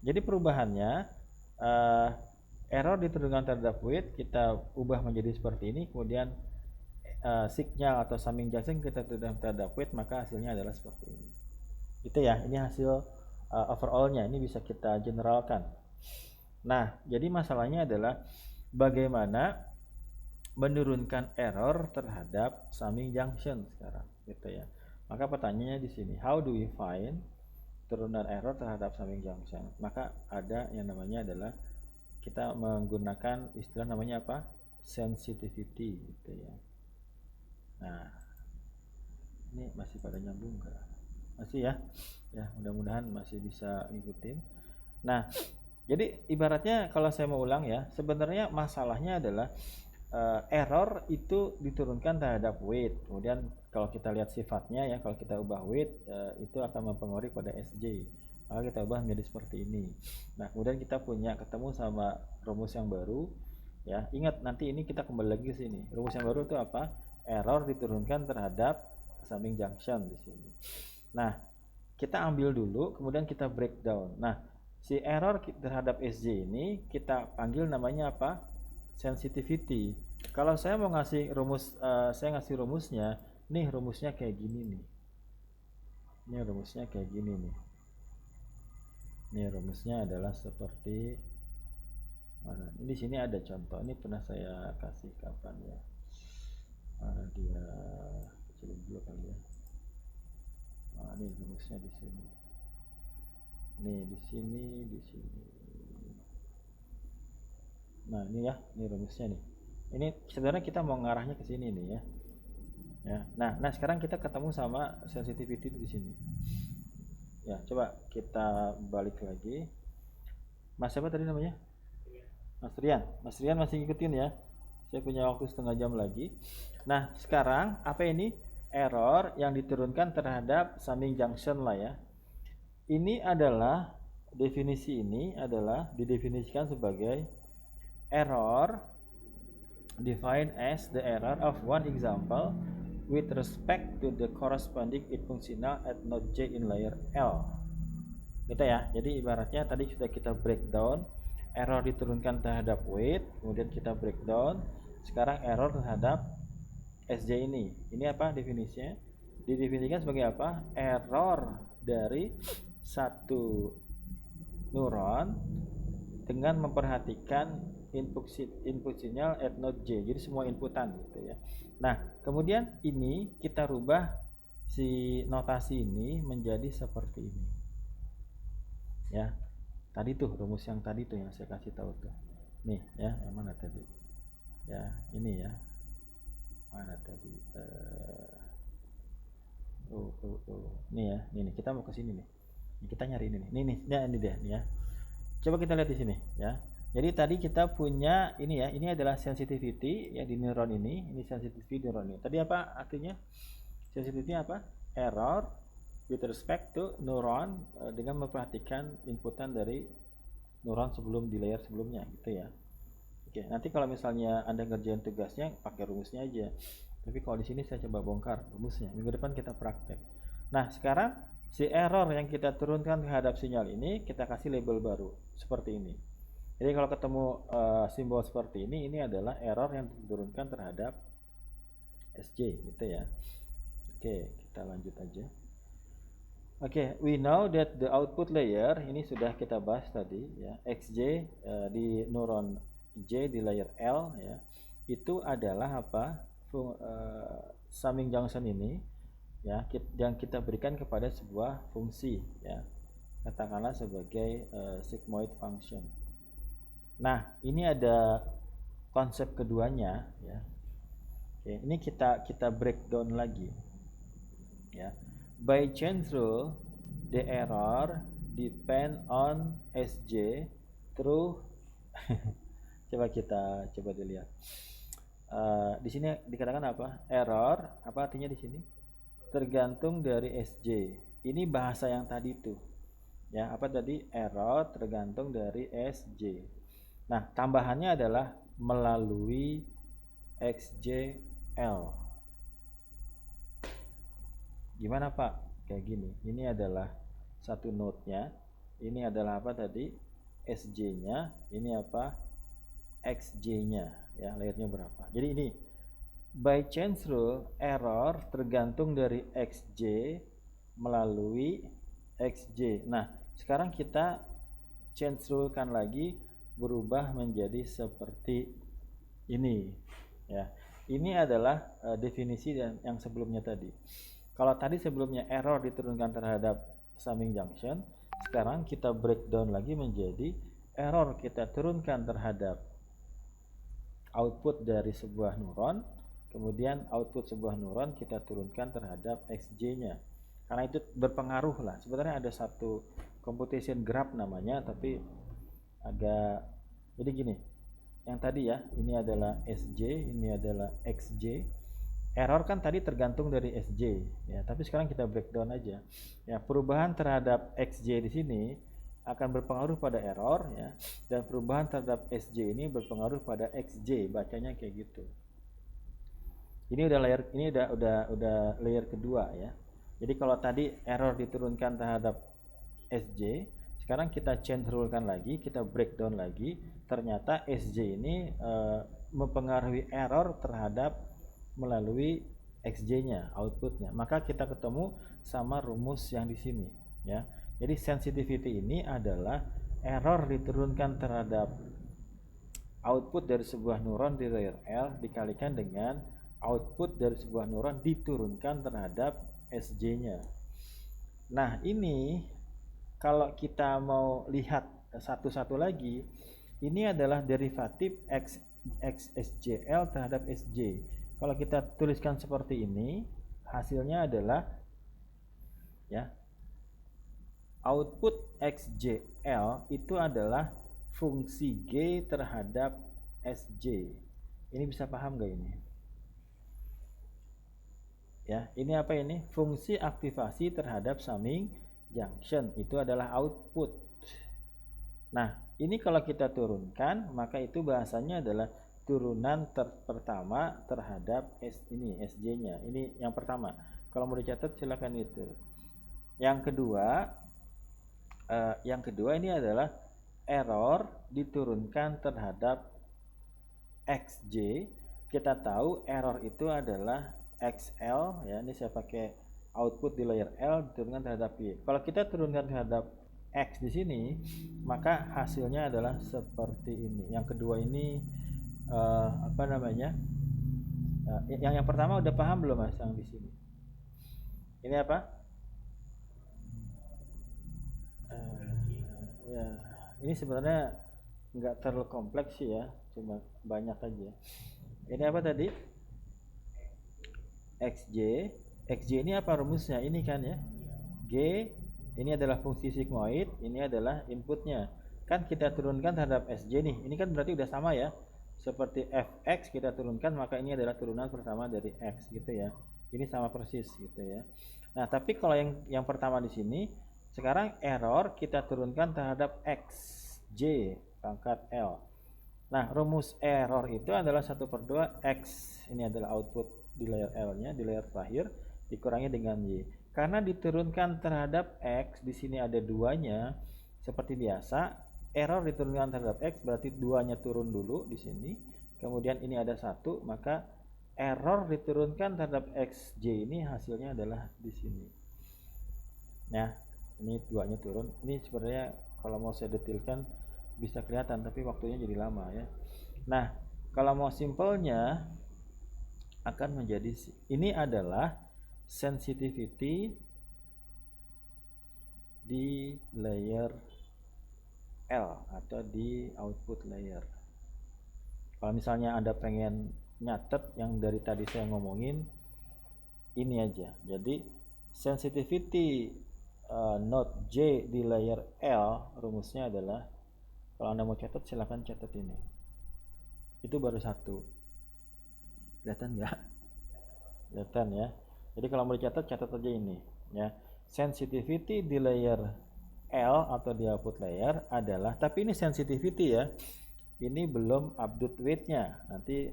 jadi perubahannya error diturunkan terhadap weight kita ubah menjadi seperti ini, kemudian signal atau summing junction kita turunkan terhadap weight, maka hasilnya adalah seperti ini. Itu ya, ini hasil overallnya, ini bisa kita generalkan. Nah, jadi masalahnya adalah bagaimana menurunkan error terhadap summing junction sekarang, gitu ya. Maka pertanyaannya di sini, how do we find turunan error terhadap summing junction? Maka ada yang namanya adalah kita menggunakan istilah namanya apa? Sensitivity, gitu ya. Nah, ini masih pada nyambung nggak? Masih ya? Ya, mudah-mudahan masih bisa ngikutin. Nah, jadi ibaratnya kalau saya mau ulang ya, sebenarnya masalahnya adalah error itu diturunkan terhadap weight. Kemudian kalau kita lihat sifatnya ya, kalau kita ubah weight itu akan mempengaruhi pada SJ. Maka kita ubah menjadi seperti ini. Nah, kemudian kita ketemu sama rumus yang baru ya. Ingat nanti ini kita kembali lagi ke sini. Rumus yang baru itu apa? Error diturunkan terhadap summing junction di sini. Nah, kita ambil dulu kemudian kita breakdown. Nah, si error terhadap SJ ini kita panggil namanya apa? Sensitivity. Kalau saya mau ngasih rumus, saya ngasih rumusnya, nih rumusnya kayak gini nih. Ini rumusnya kayak gini nih. Ini rumusnya adalah seperti mana? Ini di sini ada contoh. Ini pernah saya kasih kapan ya? Dia kecilin dulu kali ya. Nah, ini rumusnya di sini. Nih di sini, di sini. Nah, ini ya, ini rumusnya nih. Ini sebenarnya kita mau ngarahnya ke sini nih ya. Ya. Nah, sekarang kita ketemu sama sensitivity di sini. Ya, coba kita balik lagi. Mas siapa tadi namanya? Mas Rian. Mas Rian masih ngikutin ya. Saya punya waktu setengah jam lagi. Nah, sekarang apa ini? error yang diturunkan terhadap summing junction lah ya. Ini adalah definisi ini adalah didefinisikan sebagai error defined as the error of one example with respect to the corresponding input signal at node J in layer L. Gitu ya. Jadi ibaratnya tadi sudah kita breakdown error diturunkan terhadap weight, kemudian kita breakdown sekarang error terhadap SJ ini. Ini apa definisinya? Didefinisikan sebagai apa? Error dari satu neuron dengan memperhatikan input sinyal at node J. Jadi semua inputan gitu ya. Nah, kemudian ini kita rubah si notasi ini menjadi seperti ini. Ya. Tadi tuh rumus yang tadi tuh yang saya kasih tahu tuh. Nih ya, yang mana tadi? Ya, ini ya. Mana tadi? Nih ya, nih kita mau ke sini nih. Kita nyari ini nih. Ini dia nih ya. Coba kita lihat di sini ya. Jadi tadi kita punya ini ya, ini adalah sensitivity ya di neuron ini sensitivity neuron ini. Tadi apa artinya? Sensitivity apa? Error with respect to neuron dengan memperhatikan inputan dari neuron sebelum di layer sebelumnya gitu ya. Oke, nanti kalau misalnya Anda ngerjain tugasnya pakai rumusnya aja. Tapi kalau di sini saya coba bongkar rumusnya. Minggu depan kita praktek. Nah, sekarang si error yang kita turunkan terhadap sinyal ini kita kasih label baru seperti ini. Jadi kalau ketemu simbol seperti ini adalah error yang diturunkan terhadap SJ gitu ya. Oke, kita lanjut aja. Oke, we know that the output layer ini sudah kita bahas tadi ya, XJ di neuron J di layer L ya. Itu adalah apa? Summing junction ini ya yang kita berikan kepada sebuah fungsi ya. Katakanlah sebagai sigmoid function. Nah, ini ada konsep keduanya ya. Oke, ini kita breakdown lagi. Ya. By chain rule, the error depend on SJ through coba dilihat. Di sini dikatakan apa? Error, apa artinya di sini? Tergantung dari SJ. Ini bahasa yang tadi tuh. Ya, apa tadi? Error tergantung dari SJ. Nah, tambahannya adalah melalui XJL. Gimana Pak? Kayak gini. Ini adalah satu node-nya. Ini adalah apa tadi? SJ-nya. Ini apa? XJ-nya. Ya, layernya berapa? Jadi ini by chance rule error tergantung dari XJ melalui XJ. Nah, sekarang kita chance rule kan lagi berubah menjadi seperti ini. Ya. Ini adalah definisi yang sebelumnya tadi. Kalau tadi sebelumnya error diturunkan terhadap summing junction, sekarang kita breakdown lagi menjadi error kita turunkan terhadap output dari sebuah neuron, kemudian output sebuah neuron kita turunkan terhadap XJ-nya. Karena itu berpengaruh lah. Sebenarnya ada satu computation graph namanya, tapi agak jadi gini. Yang tadi ya, ini adalah SJ, ini adalah XJ. Error kan tadi tergantung dari SJ ya, tapi sekarang kita breakdown aja. Ya, perubahan terhadap XJ di sini akan berpengaruh pada error ya, dan perubahan terhadap SJ ini berpengaruh pada XJ, bacanya kayak gitu. Ini udah layer kedua ya. Jadi kalau tadi error diturunkan terhadap SJ, sekarang kita change rule-kan lagi, kita breakdown lagi, ternyata SJ ini mempengaruhi error terhadap melalui XJ-nya, outputnya. Maka kita ketemu sama rumus yang di sini ya. Jadi sensitivity ini adalah error diturunkan terhadap output dari sebuah neuron di layer L dikalikan dengan output dari sebuah neuron diturunkan terhadap SJ-nya. Nah, ini kalau kita mau lihat satu-satu lagi, ini adalah derivatif XSJL terhadap SJ. Kalau kita tuliskan seperti ini, hasilnya adalah ya, output XJL itu adalah fungsi G terhadap SJ. Ini bisa paham gak ini? Ya, ini apa ini? Fungsi aktivasi terhadap summing junction itu adalah output. Nah, ini kalau kita turunkan, maka itu bahasanya adalah turunan pertama terhadap SJ-nya. Ini yang pertama. Kalau mau dicatat silakan itu. Yang kedua ini adalah error diturunkan terhadap XJ. Kita tahu error itu adalah XL ya. Ini saya pakai output di layer L diturunkan terhadap Y. Kalau kita turunkan terhadap X di sini, maka hasilnya adalah seperti ini. Yang kedua ini apa namanya? Yang pertama udah paham belum Mas yang di sini? Ini apa? Ya, ini sebenarnya nggak terlalu kompleks sih ya, cuma banyak aja. Ini apa tadi? XJ. XJ ini apa rumusnya? Ini kan ya. G ini adalah fungsi sigmoid, ini adalah inputnya. Kan kita turunkan terhadap SJ nih. Ini kan berarti udah sama ya. Seperti fx kita turunkan, maka ini adalah turunan pertama dari x gitu ya. Ini sama persis gitu ya. Nah, tapi kalau yang pertama di sini, sekarang error kita turunkan terhadap xj pangkat L. Nah, rumus error itu adalah 1/2 x. Ini adalah output di layer L-nya, di layer terakhir, dikurangi dengan y. Karena diturunkan terhadap x, di sini ada duanya, seperti biasa, error diturunkan terhadap x berarti duanya turun dulu di sini. Kemudian ini ada 1, maka error diturunkan terhadap xj ini hasilnya adalah di sini. Nah, ini duanya turun. Ini sebenarnya kalau mau saya detailkan bisa kelihatan, tapi waktunya jadi lama ya. Nah, kalau mau simpelnya akan menjadi ini adalah sensitivity di layer L atau di output layer. Kalau misalnya Anda pengen nyatet yang dari tadi saya ngomongin, ini aja. Jadi sensitivity node J di layer L rumusnya adalah, kalau Anda mau catat silahkan catat ini. Itu baru 1. Kelihatan nggak? Kelihatan ya. Jadi kalau mau dicatat, catat aja ini ya. Sensitivity di layer L atau di output layer adalah, tapi ini sensitivity ya. Ini belum update weight-nya. Nanti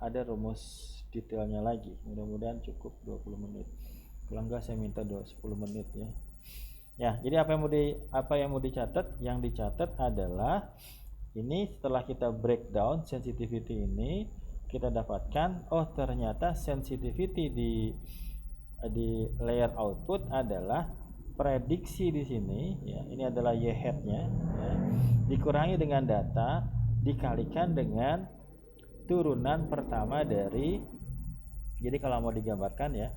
ada rumus detailnya lagi. Mudah-mudahan cukup 20 menit. Kalau enggak saya minta 10 menit ya. Ya, jadi apa yang mau dicatat? Yang dicatat adalah ini setelah kita breakdown sensitivity ini, kita dapatkan oh ternyata sensitivity di layer output adalah prediksi di sini ya. Ini adalah y hat-nya ya, dikurangi dengan data dikalikan dengan turunan pertama dari, jadi kalau mau digambarkan ya,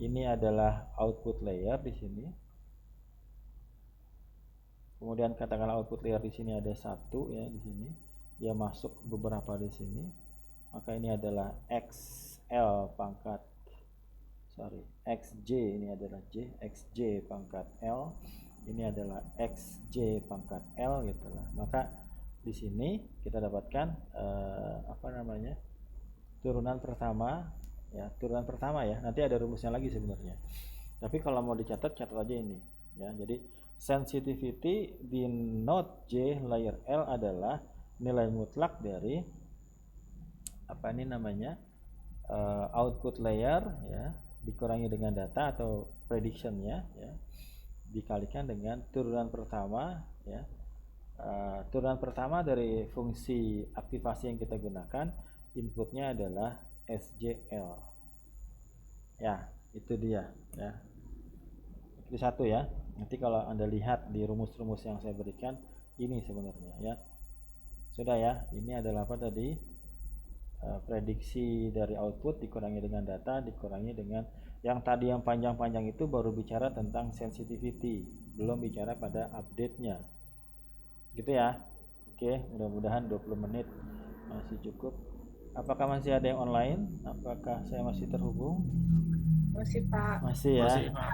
ini adalah output layer di sini. Kemudian katakanlah output layer di sini ada 1 ya di sini. Dia masuk beberapa di sini. Maka ini adalah XJ ini adalah XJ pangkat L. Ini adalah XJ pangkat L gitu lah. Maka di sini kita dapatkan turunan pertama ya, nanti ada rumusnya lagi sebenarnya, tapi kalau mau dicatat, catat aja ini ya. Jadi sensitivity di node J layer L adalah nilai mutlak dari output layer ya, dikurangi dengan data atau predictionnya ya, dikalikan dengan turunan pertama ya. Turunan pertama dari fungsi aktivasi yang kita gunakan, inputnya adalah SJL ya. Itu dia ya, itu 1 ya. Nanti kalau Anda lihat di rumus-rumus yang saya berikan, ini sebenarnya ya. Sudah ya, ini adalah apa tadi? Prediksi dari output dikurangi dengan data, dikurangi dengan yang tadi yang panjang-panjang itu baru bicara tentang sensitivity, belum bicara pada update-nya. Gitu ya. Oke, mudah-mudahan 20 menit masih cukup. Apakah masih ada yang online? Apakah saya masih terhubung? Masih Pak. Masih ya. Masih, Pak.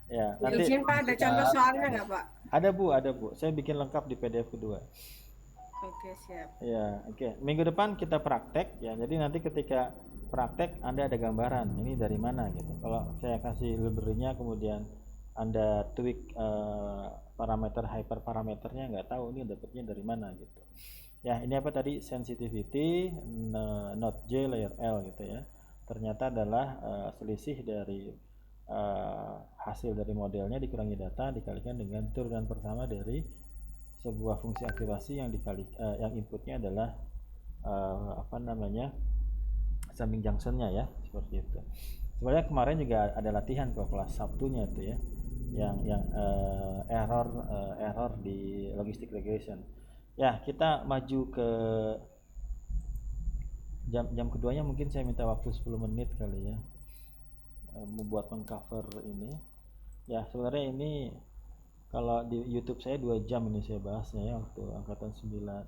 Ya, nanti Izin Pak, ada contoh soalnya nggak Pak? ada Bu. Saya bikin lengkap di PDF kedua. Oke, siap. Ya, oke. Minggu depan kita praktek ya. Jadi nanti ketika praktek Anda ada gambaran ini dari mana gitu. Kalau saya kasih library-nya kemudian Anda tweak parameter hyperparameternya, nggak tahu ini dapatnya dari mana gitu. Ya, ini apa tadi, sensitivity node J layer L gitu ya. Ternyata adalah selisih dari hasil dari modelnya dikurangi data dikalikan dengan turunan pertama dari sebuah fungsi aktivasi yang yang inputnya adalah apa namanya, summing junctionnya ya, seperti itu. Sebenarnya kemarin juga ada latihan ke kelas Sabtunya itu ya, yang error di logistic regression. Ya, kita maju ke jam keduanya, mungkin saya minta waktu 10 menit kali ya, membuat mengcover ini. Ya, sebenarnya ini kalau di YouTube saya 2 jam ini saya bahasnya ya, waktu angkatan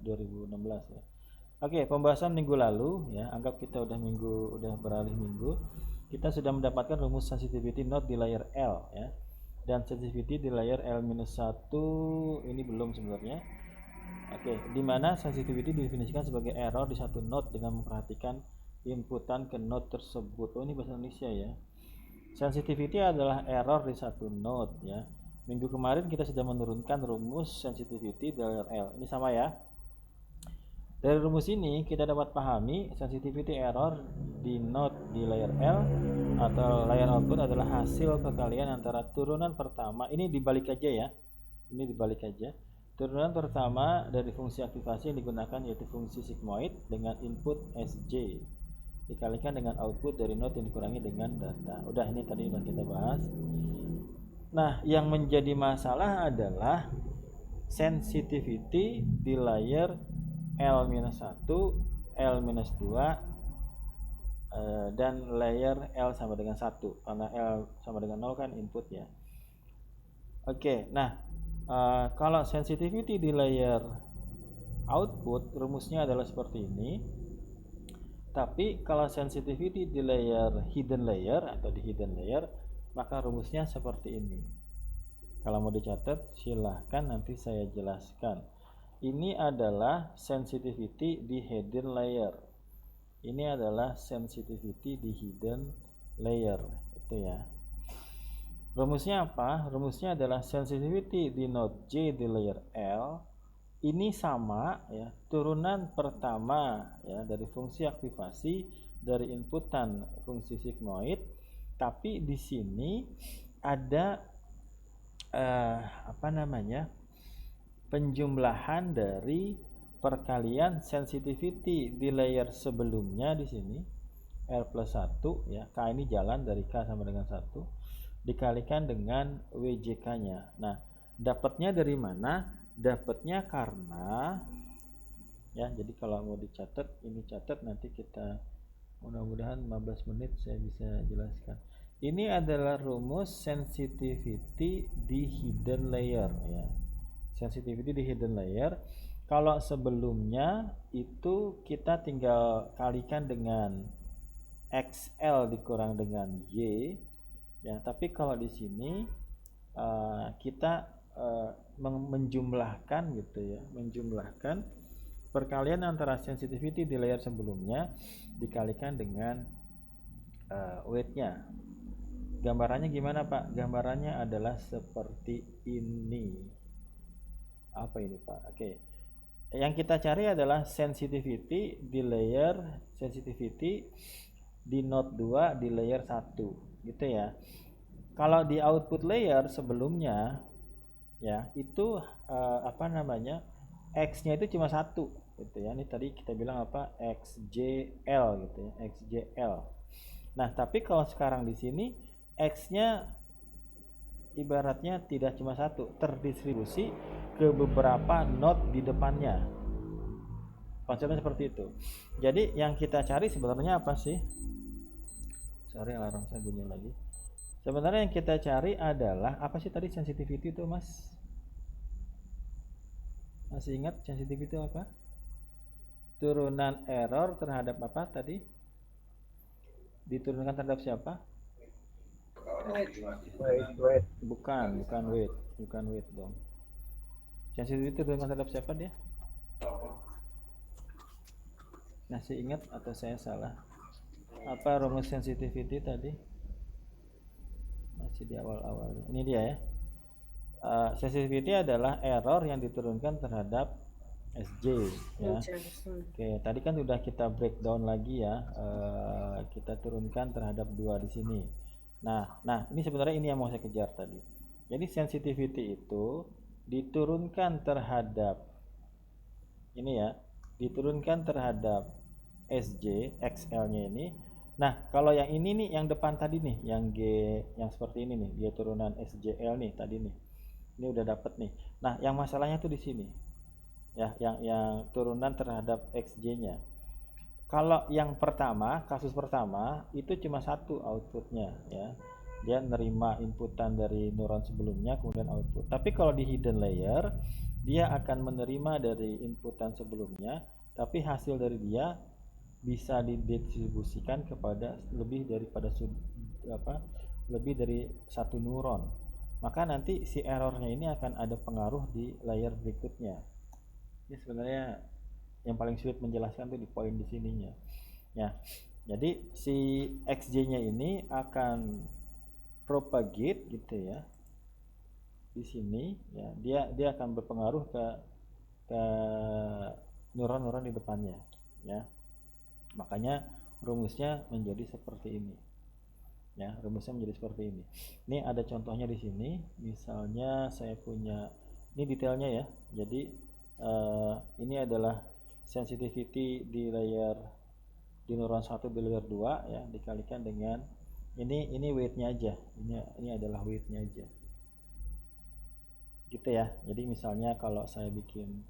2016 ya. Oke, pembahasan minggu lalu ya, anggap kita udah beralih minggu. Kita sudah mendapatkan rumus sensitivity node di layer L ya. Dan sensitivity di layer L-1 ini belum sebenarnya. Oke, di mana sensitivity didefinisikan sebagai error di satu node dengan memperhatikan inputan ke node tersebut. Oh, ini bahasa Indonesia ya. Sensitivity adalah error di satu node ya. Minggu kemarin kita sudah menurunkan rumus sensitivity di layer L. Ini sama ya. Dari rumus ini kita dapat pahami sensitivity error di node di layer L atau layer output adalah hasil perkalian antara turunan pertama, ini dibalik aja ya, ini dibalik aja, turunan pertama dari fungsi aktivasi yang digunakan yaitu fungsi sigmoid dengan input Sj dikalikan dengan output dari node yang dikurangi dengan data. Udah, ini tadi udah kita bahas. Nah, yang menjadi masalah adalah sensitivity di layer L-1, L-2 dan layer L sama dengan 1, karena L sama dengan 0 kan input ya. Oke, nah kalau sensitivity di layer output rumusnya adalah seperti ini. Tapi kalau sensitivity di layer hidden layer atau di hidden layer, maka rumusnya seperti ini. Kalau mau dicatat silahkan, nanti saya jelaskan. Ini adalah sensitivity di hidden layer. Ini adalah sensitivity di hidden layer, itu ya. Rumusnya apa? Rumusnya adalah sensitivity di node J di layer L. Ini sama ya, turunan pertama ya dari fungsi aktivasi dari inputan fungsi sigmoid. Tapi di sini ada apa namanya, penjumlahan dari perkalian sensitivity di layer sebelumnya di sini R+1 ya, K ini jalan dari K sama dengan 1 dikalikan dengan WJK-nya. Nah, dapatnya dari mana? Dapatnya karena ya, jadi kalau mau dicatat, ini catat, nanti kita mudah-mudahan 15 menit saya bisa jelaskan. Ini adalah rumus sensitivity di hidden layer ya. Sensitivity di hidden layer. Kalau sebelumnya itu kita tinggal kalikan dengan XL dikurang dengan Y ya, tapi kalau di sini kita menjumlahkan gitu ya, menjumlahkan perkalian antara sensitivity di layer sebelumnya dikalikan dengan weight-nya. Gambarannya gimana Pak? Gambarannya adalah seperti ini. Apa ini Pak? Oke. Yang kita cari adalah sensitivity di layer, sensitivity di node 2 di layer 1 gitu ya. Kalau di output layer sebelumnya ya, itu apa namanya, X-nya itu cuma 1 gitu ya. Ini tadi kita bilang apa? XJL gitu ya, XJL. Nah, tapi kalau sekarang di sini X-nya ibaratnya tidak cuma 1, terdistribusi ke beberapa node di depannya. Konsepnya seperti itu. Jadi yang kita cari sebenarnya apa sih? Sorry, alarm saya bunyi lagi. Sebenarnya yang kita cari adalah apa sih tadi sensitivity itu, Mas? Masih ingat sensitivity itu apa? Turunan error terhadap apa tadi? Diturunkan terhadap siapa? Wait. Bukan weight dong. Sensitivity diturunkan terhadap siapa dia? Masih ingat atau saya salah? Apa rumus sensitivity tadi? Masih di awal-awal. Ini dia ya. Sensitivity adalah error yang diturunkan terhadap SJ ya. Oke, tadi kan sudah kita breakdown lagi ya. Kita turunkan terhadap 2 di sini. Nah, ini sebenarnya ini yang mau saya kejar tadi. Jadi sensitivity itu diturunkan terhadap ini ya, diturunkan terhadap SJ XL-nya ini. Nah, kalau yang ini nih, yang depan tadi nih, yang G, yang seperti ini nih, dia turunan SJL nih tadi nih. Ini udah dapet nih. Nah, yang masalahnya tuh di sini. Ya, yang turunan terhadap XJ-nya. Kalau yang pertama, kasus pertama itu cuma satu outputnya ya. Dia nerima inputan dari neuron sebelumnya kemudian output. Tapi kalau di hidden layer, dia akan menerima dari inputan sebelumnya, tapi hasil dari dia bisa didistribusikan kepada lebih dari satu neuron. Maka nanti si errornya ini akan ada pengaruh di layer berikutnya. Ini sebenarnya yang paling sulit menjelaskan tuh di poin di sininya. Ya. Jadi si XJ-nya ini akan propagate gitu ya. Di sini ya, dia akan berpengaruh ke neuron-neuron di depannya ya. Makanya rumusnya menjadi seperti ini. Ya, rumusnya menjadi seperti ini. Ini ada contohnya di sini. Misalnya saya punya ini detailnya ya. Jadi ini adalah sensitivity di neuron 1 di layer 2 ya, dikalikan dengan ini weight-nya aja. Ini adalah weight-nya aja. Gitu ya. Jadi misalnya kalau saya bikin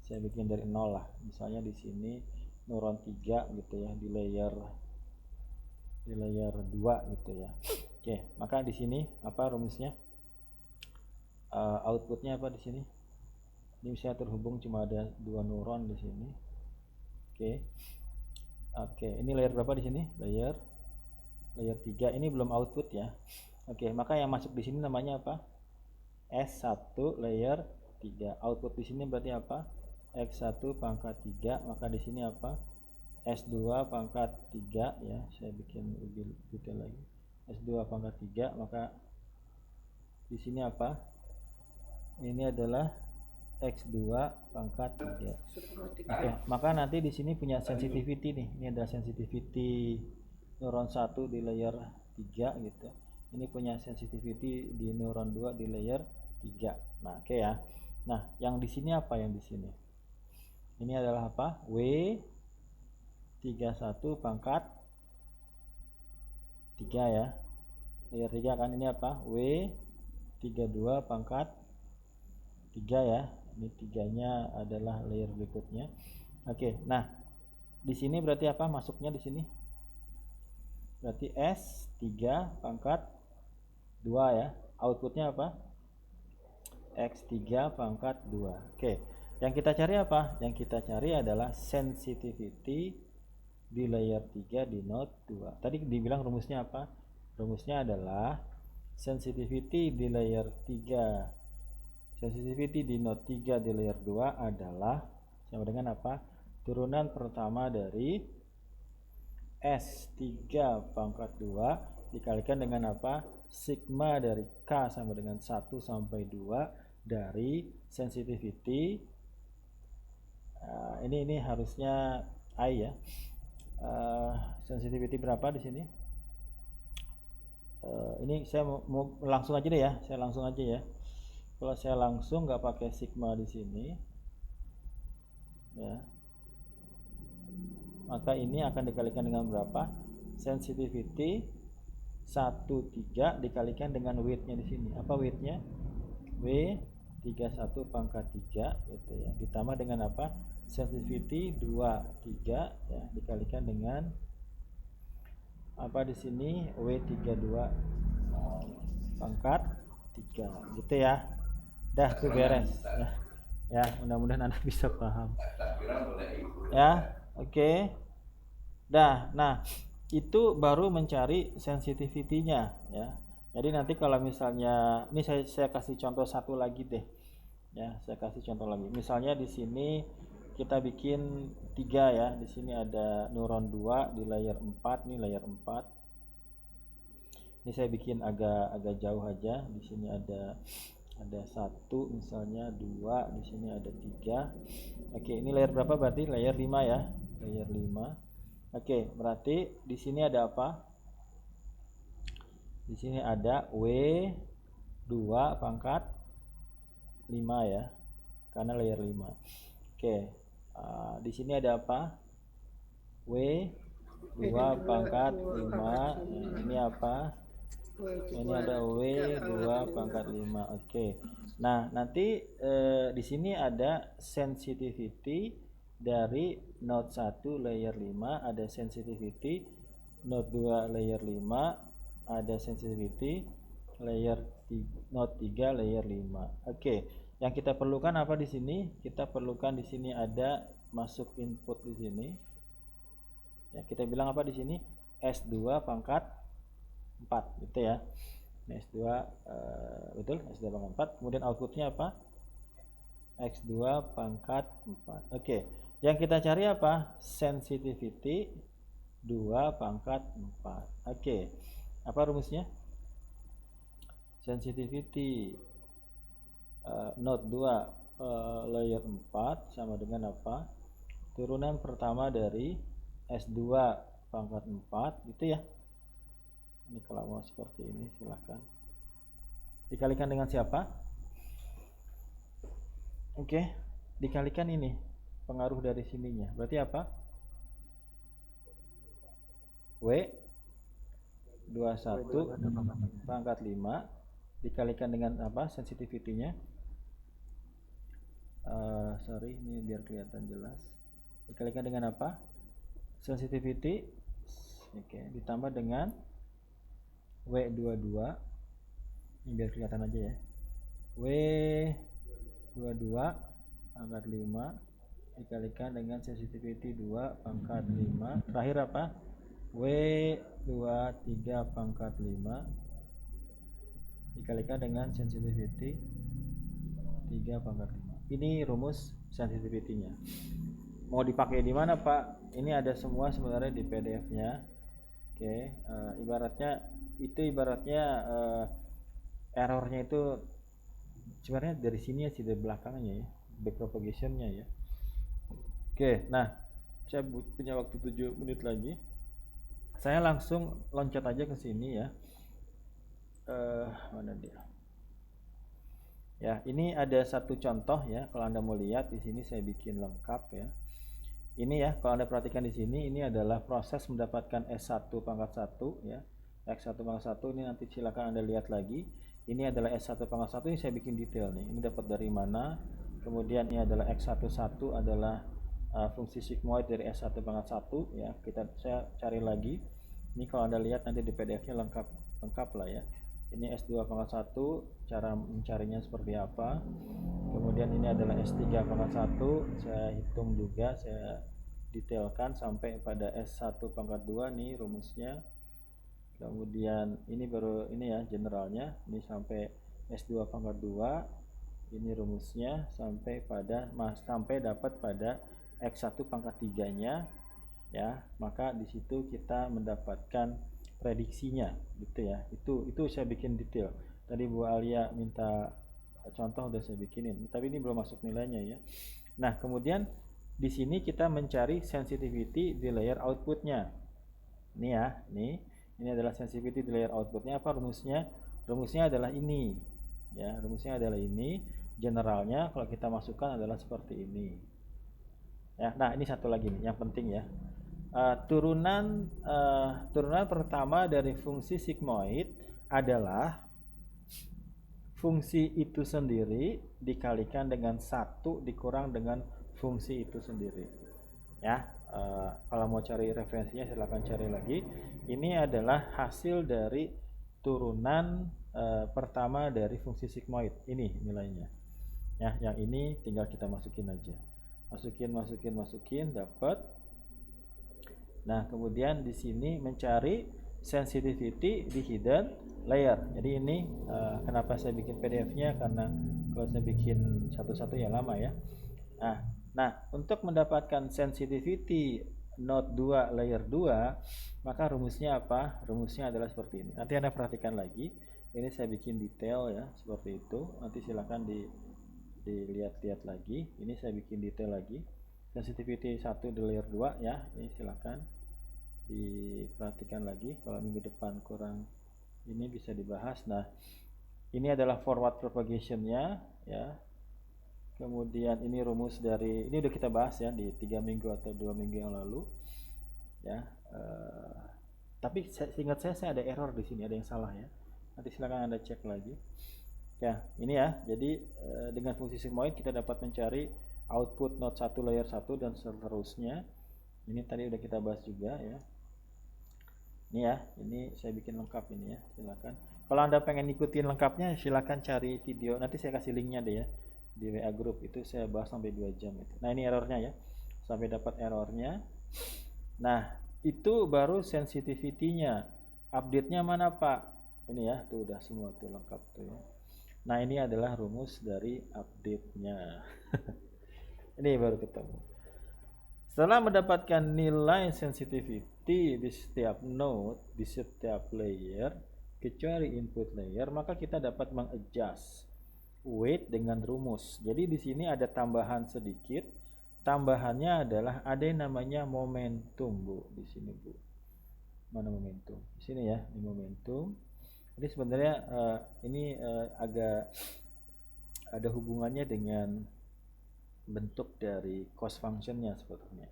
dari 0 lah. Misalnya di sini neuron 3 gitu ya, di layer 2 gitu ya. Oke, maka di sini apa rumusnya? Outputnya apa di sini? Ini misalnya terhubung cuma ada 2 neuron di sini. Oke, ini layer berapa di sini? Layer 3. Ini belum output ya. Oke, maka yang masuk di sini namanya apa? S1 layer 3. Output di sini berarti apa? X1 pangkat 3. Maka di sini apa? S2 pangkat 3 ya. Saya bikin lebih detail lagi. S2 pangkat 3, maka di sini apa? Ini adalah X2 pangkat 3. Oke, maka nanti di sini punya sensitivity nih. Ini ada sensitivity neuron 1 di layer 3 gitu. Ini punya sensitivity di neuron 2 di layer 3. Nah, oke ya. Nah, yang di sini apa yang di sini? Ini adalah apa? W31 pangkat 3 ya. Layer 3 kan ini apa? W32 pangkat 3 ya. Ini 3-nya adalah layer berikutnya. Oke, nah di sini berarti apa masuknya di sini? Berarti S3 pangkat 2 ya. Outputnya apa? X3 pangkat 2. Oke, yang kita cari apa? Yang kita cari adalah sensitivity di layer 3 di node 2. Tadi dibilang rumusnya apa? Rumusnya adalah sensitivity di layer 3. Sensitivity di node 3 di layer 2 adalah sama dengan apa? Turunan pertama dari S3 pangkat 2 dikalikan dengan apa? Sigma dari K sama dengan 1 sampai 2 dari sensitivity. Ini harusnya I ya. Sensitivity berapa di sini? Ini saya mau langsung aja deh ya. Saya langsung aja ya. Kalau saya langsung nggak pakai sigma di sini ya, maka ini akan dikalikan dengan berapa? Sensitivity 1,3 dikalikan dengan weight-nya di sini. Apa weight-nya? W31 pangkat 3 gitu ya. Ditambah dengan apa? Sensitivity 23 ya, dikalikan dengan apa di sini? W32 pangkat 3 gitu ya. Dah tuh beres ya, mudah-mudahan Anda bisa paham ya. Oke. Dah, nah itu baru mencari sensitivity-nya ya. Jadi nanti kalau misalnya ini saya kasih contoh satu lagi deh ya, saya kasih contoh lagi. Misalnya di sini kita bikin 3 ya. Di sini ada neuron 2 di layer 4, nih layer 4. Ini saya bikin agak jauh aja. Di sini ada 1 misalnya, 2, di sini ada 3. Oke, ini layer berapa berarti? Layer 5 ya. Layer 5. Oke, berarti di sini ada apa? Di sini ada W2 pangkat 5 ya. Karena layer 5. Oke. Di sini ada apa? W2 pangkat 5. Ini apa? Ini ada W2 pangkat 5. Oke. Nah, nanti di sini ada sensitivity dari node 1 layer 5, ada sensitivity node 2 layer 5, ada sensitivity node 3 layer 5. Oke. Yang kita perlukan apa di sini? Kita perlukan di sini ada masuk input di sini. Ya, kita bilang apa di sini? S2 pangkat 4 gitu ya. Ini S2 betul, S2 pangkat 4. Kemudian outputnya apa? X2 pangkat 4. Oke. Yang kita cari apa? Sensitivity 2 pangkat 4. Oke. Apa rumusnya? Sensitivity node 2 layer 4 sama dengan apa? Turunan pertama dari S2 pangkat 4 gitu ya. Ini kalau mau seperti ini silahkan. Dikalikan dengan siapa? Oke, dikalikan ini pengaruh dari sininya. Berarti apa? W21 pangkat 5 dikalikan dengan apa? Sensitivity-nya. Sorry, ini biar kelihatan jelas. Dikalikan dengan apa? Sensitivity. Oke, ditambah dengan W22. Ini biar kelihatan aja ya. W22 pangkat 5 dikalikan dengan sensitivity 2 pangkat 5. Terakhir apa? W23 pangkat 5 dikalikan dengan sensitivity 3 pangkat 5. Ini rumus sensitivity-nya. Mau dipakai di mana, Pak? Ini ada semua sebenarnya di PDF-nya. Oke, ibaratnya errornya itu sebenarnya dari sini ya, sih dari belakangnya ya, backpropagation-nya ya. Oke, nah saya punya waktu 7 menit lagi. Saya langsung loncat aja ke sini ya. Mana dia? Ya, ini ada satu contoh ya. Kalau Anda mau lihat di sini saya bikin lengkap ya. Ini ya, kalau Anda perhatikan di sini, ini adalah proses mendapatkan S1 pangkat 1 ya. X1 pangkat 1 ini nanti silakan Anda lihat lagi. Ini adalah S1 pangkat 1, ini saya bikin detail nih. Ini dapat dari mana? Kemudian ini adalah X11 adalah fungsi sigmoid dari S1 pangkat 1 ya. Saya cari lagi. Ini kalau Anda lihat nanti di PDF-nya lengkap lah ya. Ini S2 pangkat 1, cara mencarinya seperti apa. Kemudian ini adalah S3 pangkat 1, saya hitung juga, saya detailkan sampai pada S1 pangkat 2 nih rumusnya. Kemudian ini baru ini ya generalnya, ini sampai S2 pangkat 2, ini rumusnya sampai dapat pada X1 pangkat 3-nya ya. Maka di situ kita mendapatkan prediksinya gitu ya. Itu saya bikin detail. Tadi Bu Alia minta contoh, udah saya bikinin, tapi ini belum masuk nilainya ya. Nah, kemudian di sini kita mencari sensitivity di layer outputnya. Ini ya, ini adalah sensitivity di layer outputnya. Apa rumusnya? Rumusnya adalah ini ya, rumusnya adalah ini. Generalnya kalau kita masukkan adalah seperti ini ya. Nah, ini satu lagi nih yang penting ya. Turunan pertama dari fungsi sigmoid adalah fungsi itu sendiri dikalikan dengan 1 dikurang dengan fungsi itu sendiri ya. Kalau mau cari referensinya silahkan cari lagi. Ini adalah hasil dari turunan pertama dari fungsi sigmoid. Ini nilainya ya. Yang ini tinggal kita masukin aja, masukin dapat. Nah, kemudian di sini mencari sensitivity di hidden layer. Jadi ini kenapa saya bikin PDF-nya, karena kalau saya bikin satu-satu ya lama ya. Nah, Nah, untuk mendapatkan sensitivity node 2 layer 2, maka rumusnya apa? Rumusnya adalah seperti ini. Nanti Anda perhatikan lagi. Ini saya bikin detail ya, seperti itu. Nanti silakan dilihat-lihat lagi. Ini saya bikin detail lagi. Sensitivity 1 di layer 2 ya. Ini silakan diperhatikan lagi. Kalau minggu depan kurang ini bisa dibahas. Nah, ini adalah forward propagation-nya ya. Kemudian ini rumus dari ini udah kita bahas ya di 3 minggu atau 2 minggu yang lalu ya. Tapi seingat saya ada error di sini, ada yang salah ya. Nanti silakan Anda cek lagi. Ya, ini ya. Jadi dengan fungsi sigmoid kita dapat mencari output node 1 layer 1 dan seterusnya. Ini tadi udah kita bahas juga ya. Ini ya, ini saya bikin lengkap ini ya. Silakan. Kalau Anda pengen ikutin lengkapnya silakan cari video. Nanti saya kasih linknya deh ya di WA group, itu saya bahas sampai 2 jam itu. Nah, ini errornya ya. Sampai dapat errornya. Nah, itu baru sensitivity-nya. Update-nya mana, Pak? Ini ya, tuh udah semua tuh lengkap tuh ya. Nah, ini adalah rumus dari update-nya. Ini baru ketemu. Setelah mendapatkan nilai sensitivity di setiap node, di setiap layer, kecuali input layer, maka kita dapat mengadjust weight dengan rumus. Jadi di sini ada tambahan sedikit. Tambahannya adalah ada yang namanya momentum, Bu. Di sini, Bu. Mana momentum? Di sini ya, ini momentum. Ini sebenarnya ini agak ada hubungannya dengan bentuk dari cost functionnya sebetulnya.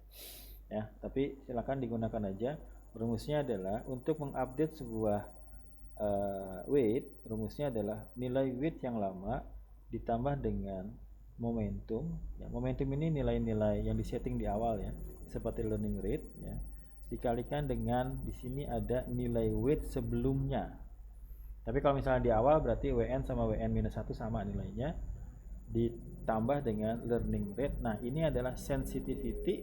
Ya, tapi silakan digunakan aja. Rumusnya adalah untuk mengupdate sebuah weight, rumusnya adalah nilai weight yang lama ditambah dengan momentum ya. Momentum ini nilai-nilai yang disetting di awal ya, seperti learning rate ya, dikalikan dengan di sini ada nilai weight sebelumnya. Tapi kalau misalnya di awal berarti WN sama WN-1 sama nilainya, ditambah dengan learning rate. Nah, ini adalah sensitivity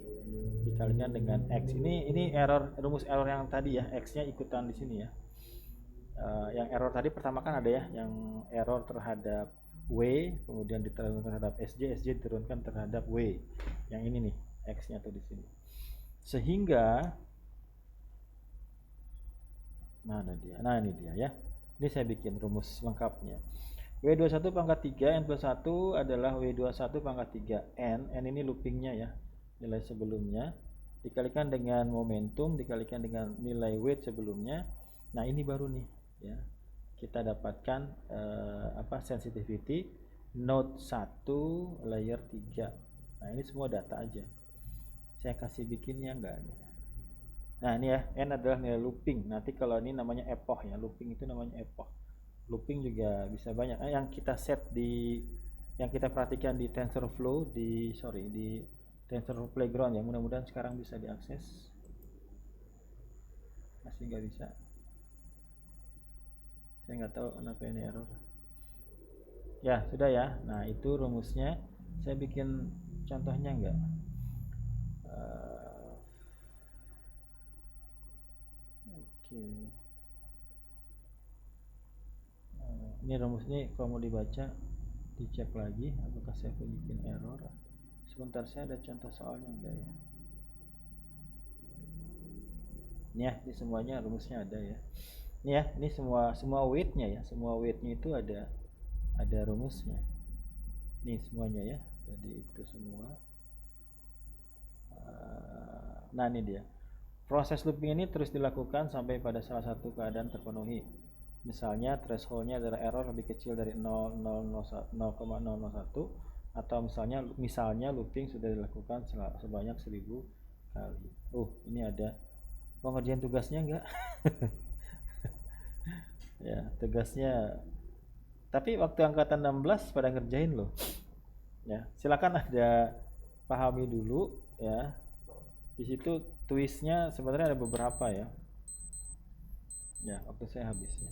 dikalikan dengan X. Ini error, rumus error yang tadi ya, X-nya ikutan di sini ya. Yang error tadi pertama kan ada ya, yang error terhadap W, kemudian diturunkan terhadap SJ diturunkan terhadap W. Yang ini nih, X-nya tuh di sini. Sehingga mana dia? Nah, ini dia ya. Ini saya bikin rumus lengkapnya. W21 pangkat 3 N plus 1 adalah W21 pangkat 3 N ini loopingnya ya, nilai sebelumnya dikalikan dengan momentum dikalikan dengan nilai weight sebelumnya. Nah, ini baru nih ya, kita dapatkan sensitivity node 1 layer 3. Nah, ini semua data aja, saya kasih bikinnya enggak nih. Nah, ini ya, N adalah nilai looping. Nanti kalau ini namanya epoch ya, looping itu namanya epoch. Looping juga bisa banyak. Yang kita set yang kita perhatikan di TensorFlow di TensorFlow Playground ya. Mudah-mudahan sekarang bisa diakses. Masih nggak bisa. Saya nggak tahu kenapa ini error. Ya sudah ya. Nah, itu rumusnya. Saya bikin contohnya nggak? Ini rumusnya kalau mau dibaca dicek lagi apakah saya bikin error. Sebentar, saya ada contoh soalnya enggak ya. Ini ya, ini semuanya rumusnya ada ya. Ini ya, ini semua weightnya ya, semua weightnya itu ada rumusnya. Ini semuanya ya, jadi itu semua. Nah, ini dia. Proses looping ini terus dilakukan sampai pada salah satu keadaan terpenuhi. Misalnya thresholdnya adalah error lebih kecil dari 0,001 atau misalnya looping sudah dilakukan sebanyak 1000 kali. Ini ada. Mau ngerjain tugasnya enggak? Ya, tugasnya. Tapi waktu angkatan 16 pada ngerjain loh. Ya, silakan ada pahami dulu ya. Di situ twistnya sebenarnya ada beberapa ya. Ya, waktu saya habis ya.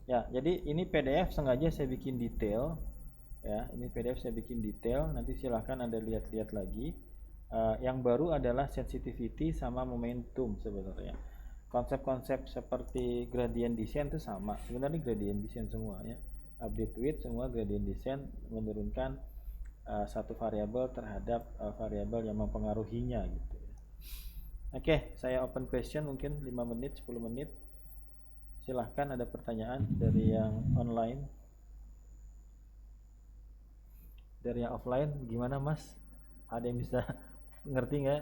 Ya, jadi ini PDF sengaja saya bikin detail. Ya, ini PDF saya bikin detail. Nanti silahkan Anda lihat-lihat lagi. Yang baru adalah sensitivity sama momentum sebenarnya. Konsep-konsep seperti gradient descent itu sama. Sebenarnya gradient descent semua ya. Update width semua gradient descent menurunkan satu variabel terhadap variabel yang mempengaruhinya gitu ya. Oke, saya open question mungkin 5 menit 10 menit. Silahkan, ada pertanyaan dari yang online. Dari yang offline gimana Mas? Ada yang bisa ngerti nggak?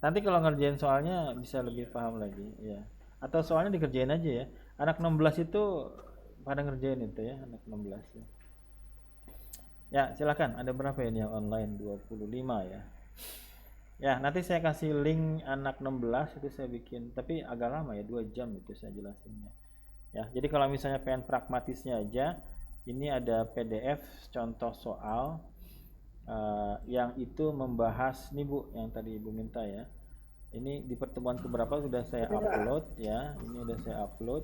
Nanti kalau ngerjain soalnya bisa lebih paham lagi ya. Atau soalnya dikerjain aja ya. Anak 16 itu pada ngerjain itu ya, anak 16 ya. Ya, silakan. Ada berapa ini yang online? 25 ya. Ya, nanti saya kasih link anak 16 itu saya bikin, tapi agak lama ya, 2 jam itu saya jelasinnya. Ya, jadi kalau misalnya pengen pragmatisnya aja, ini ada PDF contoh soal yang itu membahas nih Bu, yang tadi Ibu minta ya. Ini di pertemuan keberapa sudah saya upload ya. Ini udah saya upload.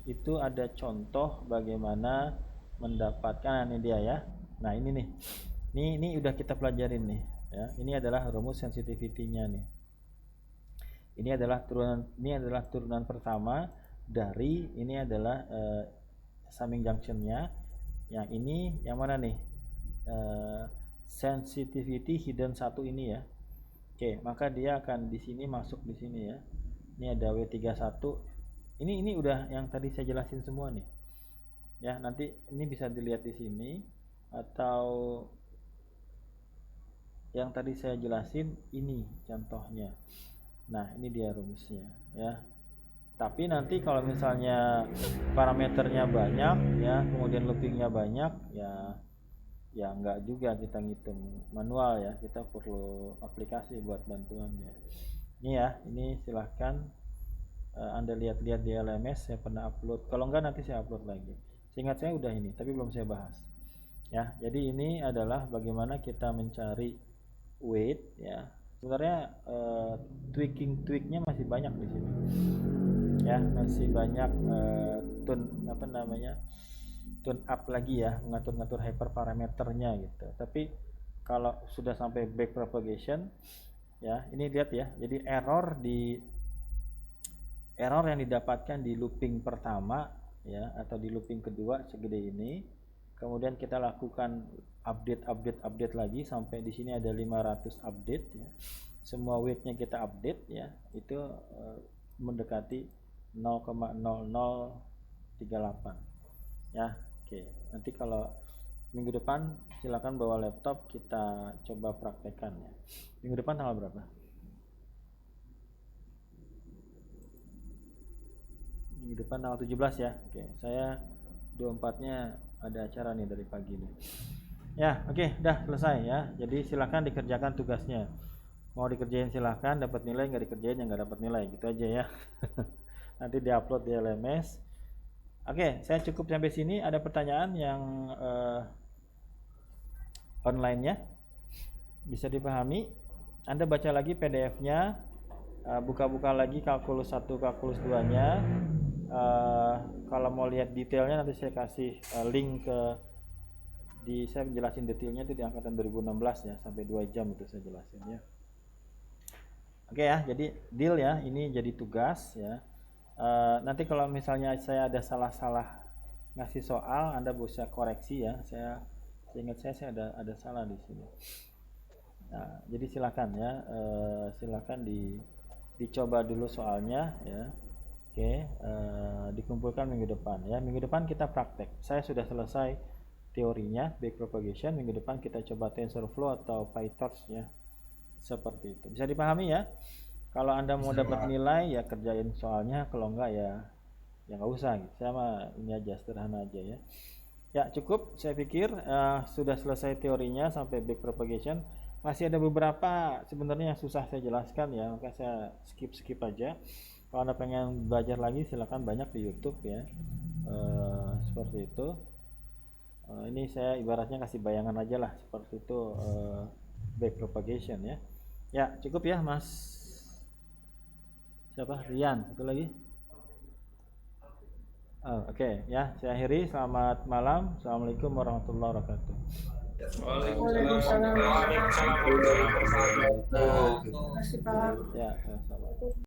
Itu ada contoh bagaimana mendapatkan, ini dia ya. Nah, ini nih. Ini udah kita pelajarin nih ya. Ini adalah rumus sensitivity-nya nih. Ini adalah turunan pertama dari ini adalah summing junction-nya. Yang ini yang mana nih? Sensitivity hidden 1 ini ya. Oke, maka dia akan di sini masuk di sini ya. Ini ada W31. Ini udah yang tadi saya jelasin semua nih. Ya, nanti ini bisa dilihat di sini atau yang tadi saya jelasin ini contohnya. Nah, ini dia rumusnya ya. Tapi nanti kalau misalnya parameternya banyak ya, kemudian loopingnya banyak ya enggak juga kita ngitung manual ya, kita perlu aplikasi buat bantuannya. Ini ya, ini silahkan Anda lihat-lihat di LMS, saya pernah upload. Kalau enggak nanti saya upload lagi. Seingat saya udah ini, tapi belum saya bahas. Ya, jadi ini adalah bagaimana kita mencari weight ya. Sebenarnya tweaknya masih banyak di sini. Ya, masih banyak tune up lagi ya, mengatur-ngatur hyperparameternya gitu. Tapi kalau sudah sampai backpropagation ya, ini lihat ya. Jadi error yang didapatkan di looping pertama ya, atau di looping kedua segede ini. Kemudian kita lakukan update lagi sampai di sini ada 500 update ya. Semua weightnya kita update ya, itu mendekati 0,0038 ya. Oke, nanti kalau minggu depan silakan bawa laptop, kita coba praktekkan ya. Minggu depan tanggal berapa? Minggu depan tanggal 17 ya. Oke, saya 24-nya ada acara nih dari pagi nih. Ya, oke, udah selesai ya. Jadi silakan dikerjakan tugasnya. Mau dikerjain silakan, dapat nilai, nggak dikerjain ya nggak dapat nilai, gitu aja ya. Nanti diupload di LMS. Oke, saya cukup sampai sini. Ada pertanyaan yang online-nya bisa dipahami? Anda baca lagi PDF-nya, buka-buka lagi kalkulus 1, kalkulus 2-nya. Kalau mau lihat detailnya nanti saya kasih link saya jelasin detailnya itu di angkatan 2016 ya, sampai 2 jam itu saya jelasin ya. Oke ya, jadi deal ya, ini jadi tugas ya. Nanti kalau misalnya saya ada salah-salah ngasih soal, Anda bisa koreksi ya. Seingat saya ada salah di sini. Nah, jadi silakan ya, silakan dicoba dulu soalnya ya. Oke, dikumpulkan minggu depan ya. Minggu depan kita praktek. Saya sudah selesai teorinya backpropagation. Minggu depan kita coba TensorFlow atau PyTorch ya. Seperti itu. Bisa dipahami ya? Kalau Anda mau dapat nilai ya kerjain soalnya, kalau enggak ya nggak usah gitu. Saya mah ini aja, sederhana aja ya. Ya cukup, saya pikir sudah selesai teorinya sampai backpropagation. Masih ada beberapa sebenarnya yang susah saya jelaskan ya, maka saya skip aja. Kalau Anda pengen belajar lagi silakan, banyak di YouTube ya. Seperti itu. Ini saya ibaratnya kasih bayangan aja lah, seperti itu backpropagation ya. Ya cukup ya Mas. Siapa? Rian, itu lagi. Oke ya, saya akhiri. Selamat malam. Assalamualaikum warahmatullahi wabarakatuh. Waalaikumsalam. Waalaikumsalam. Terima kasih Pak. Ya, sama-sama.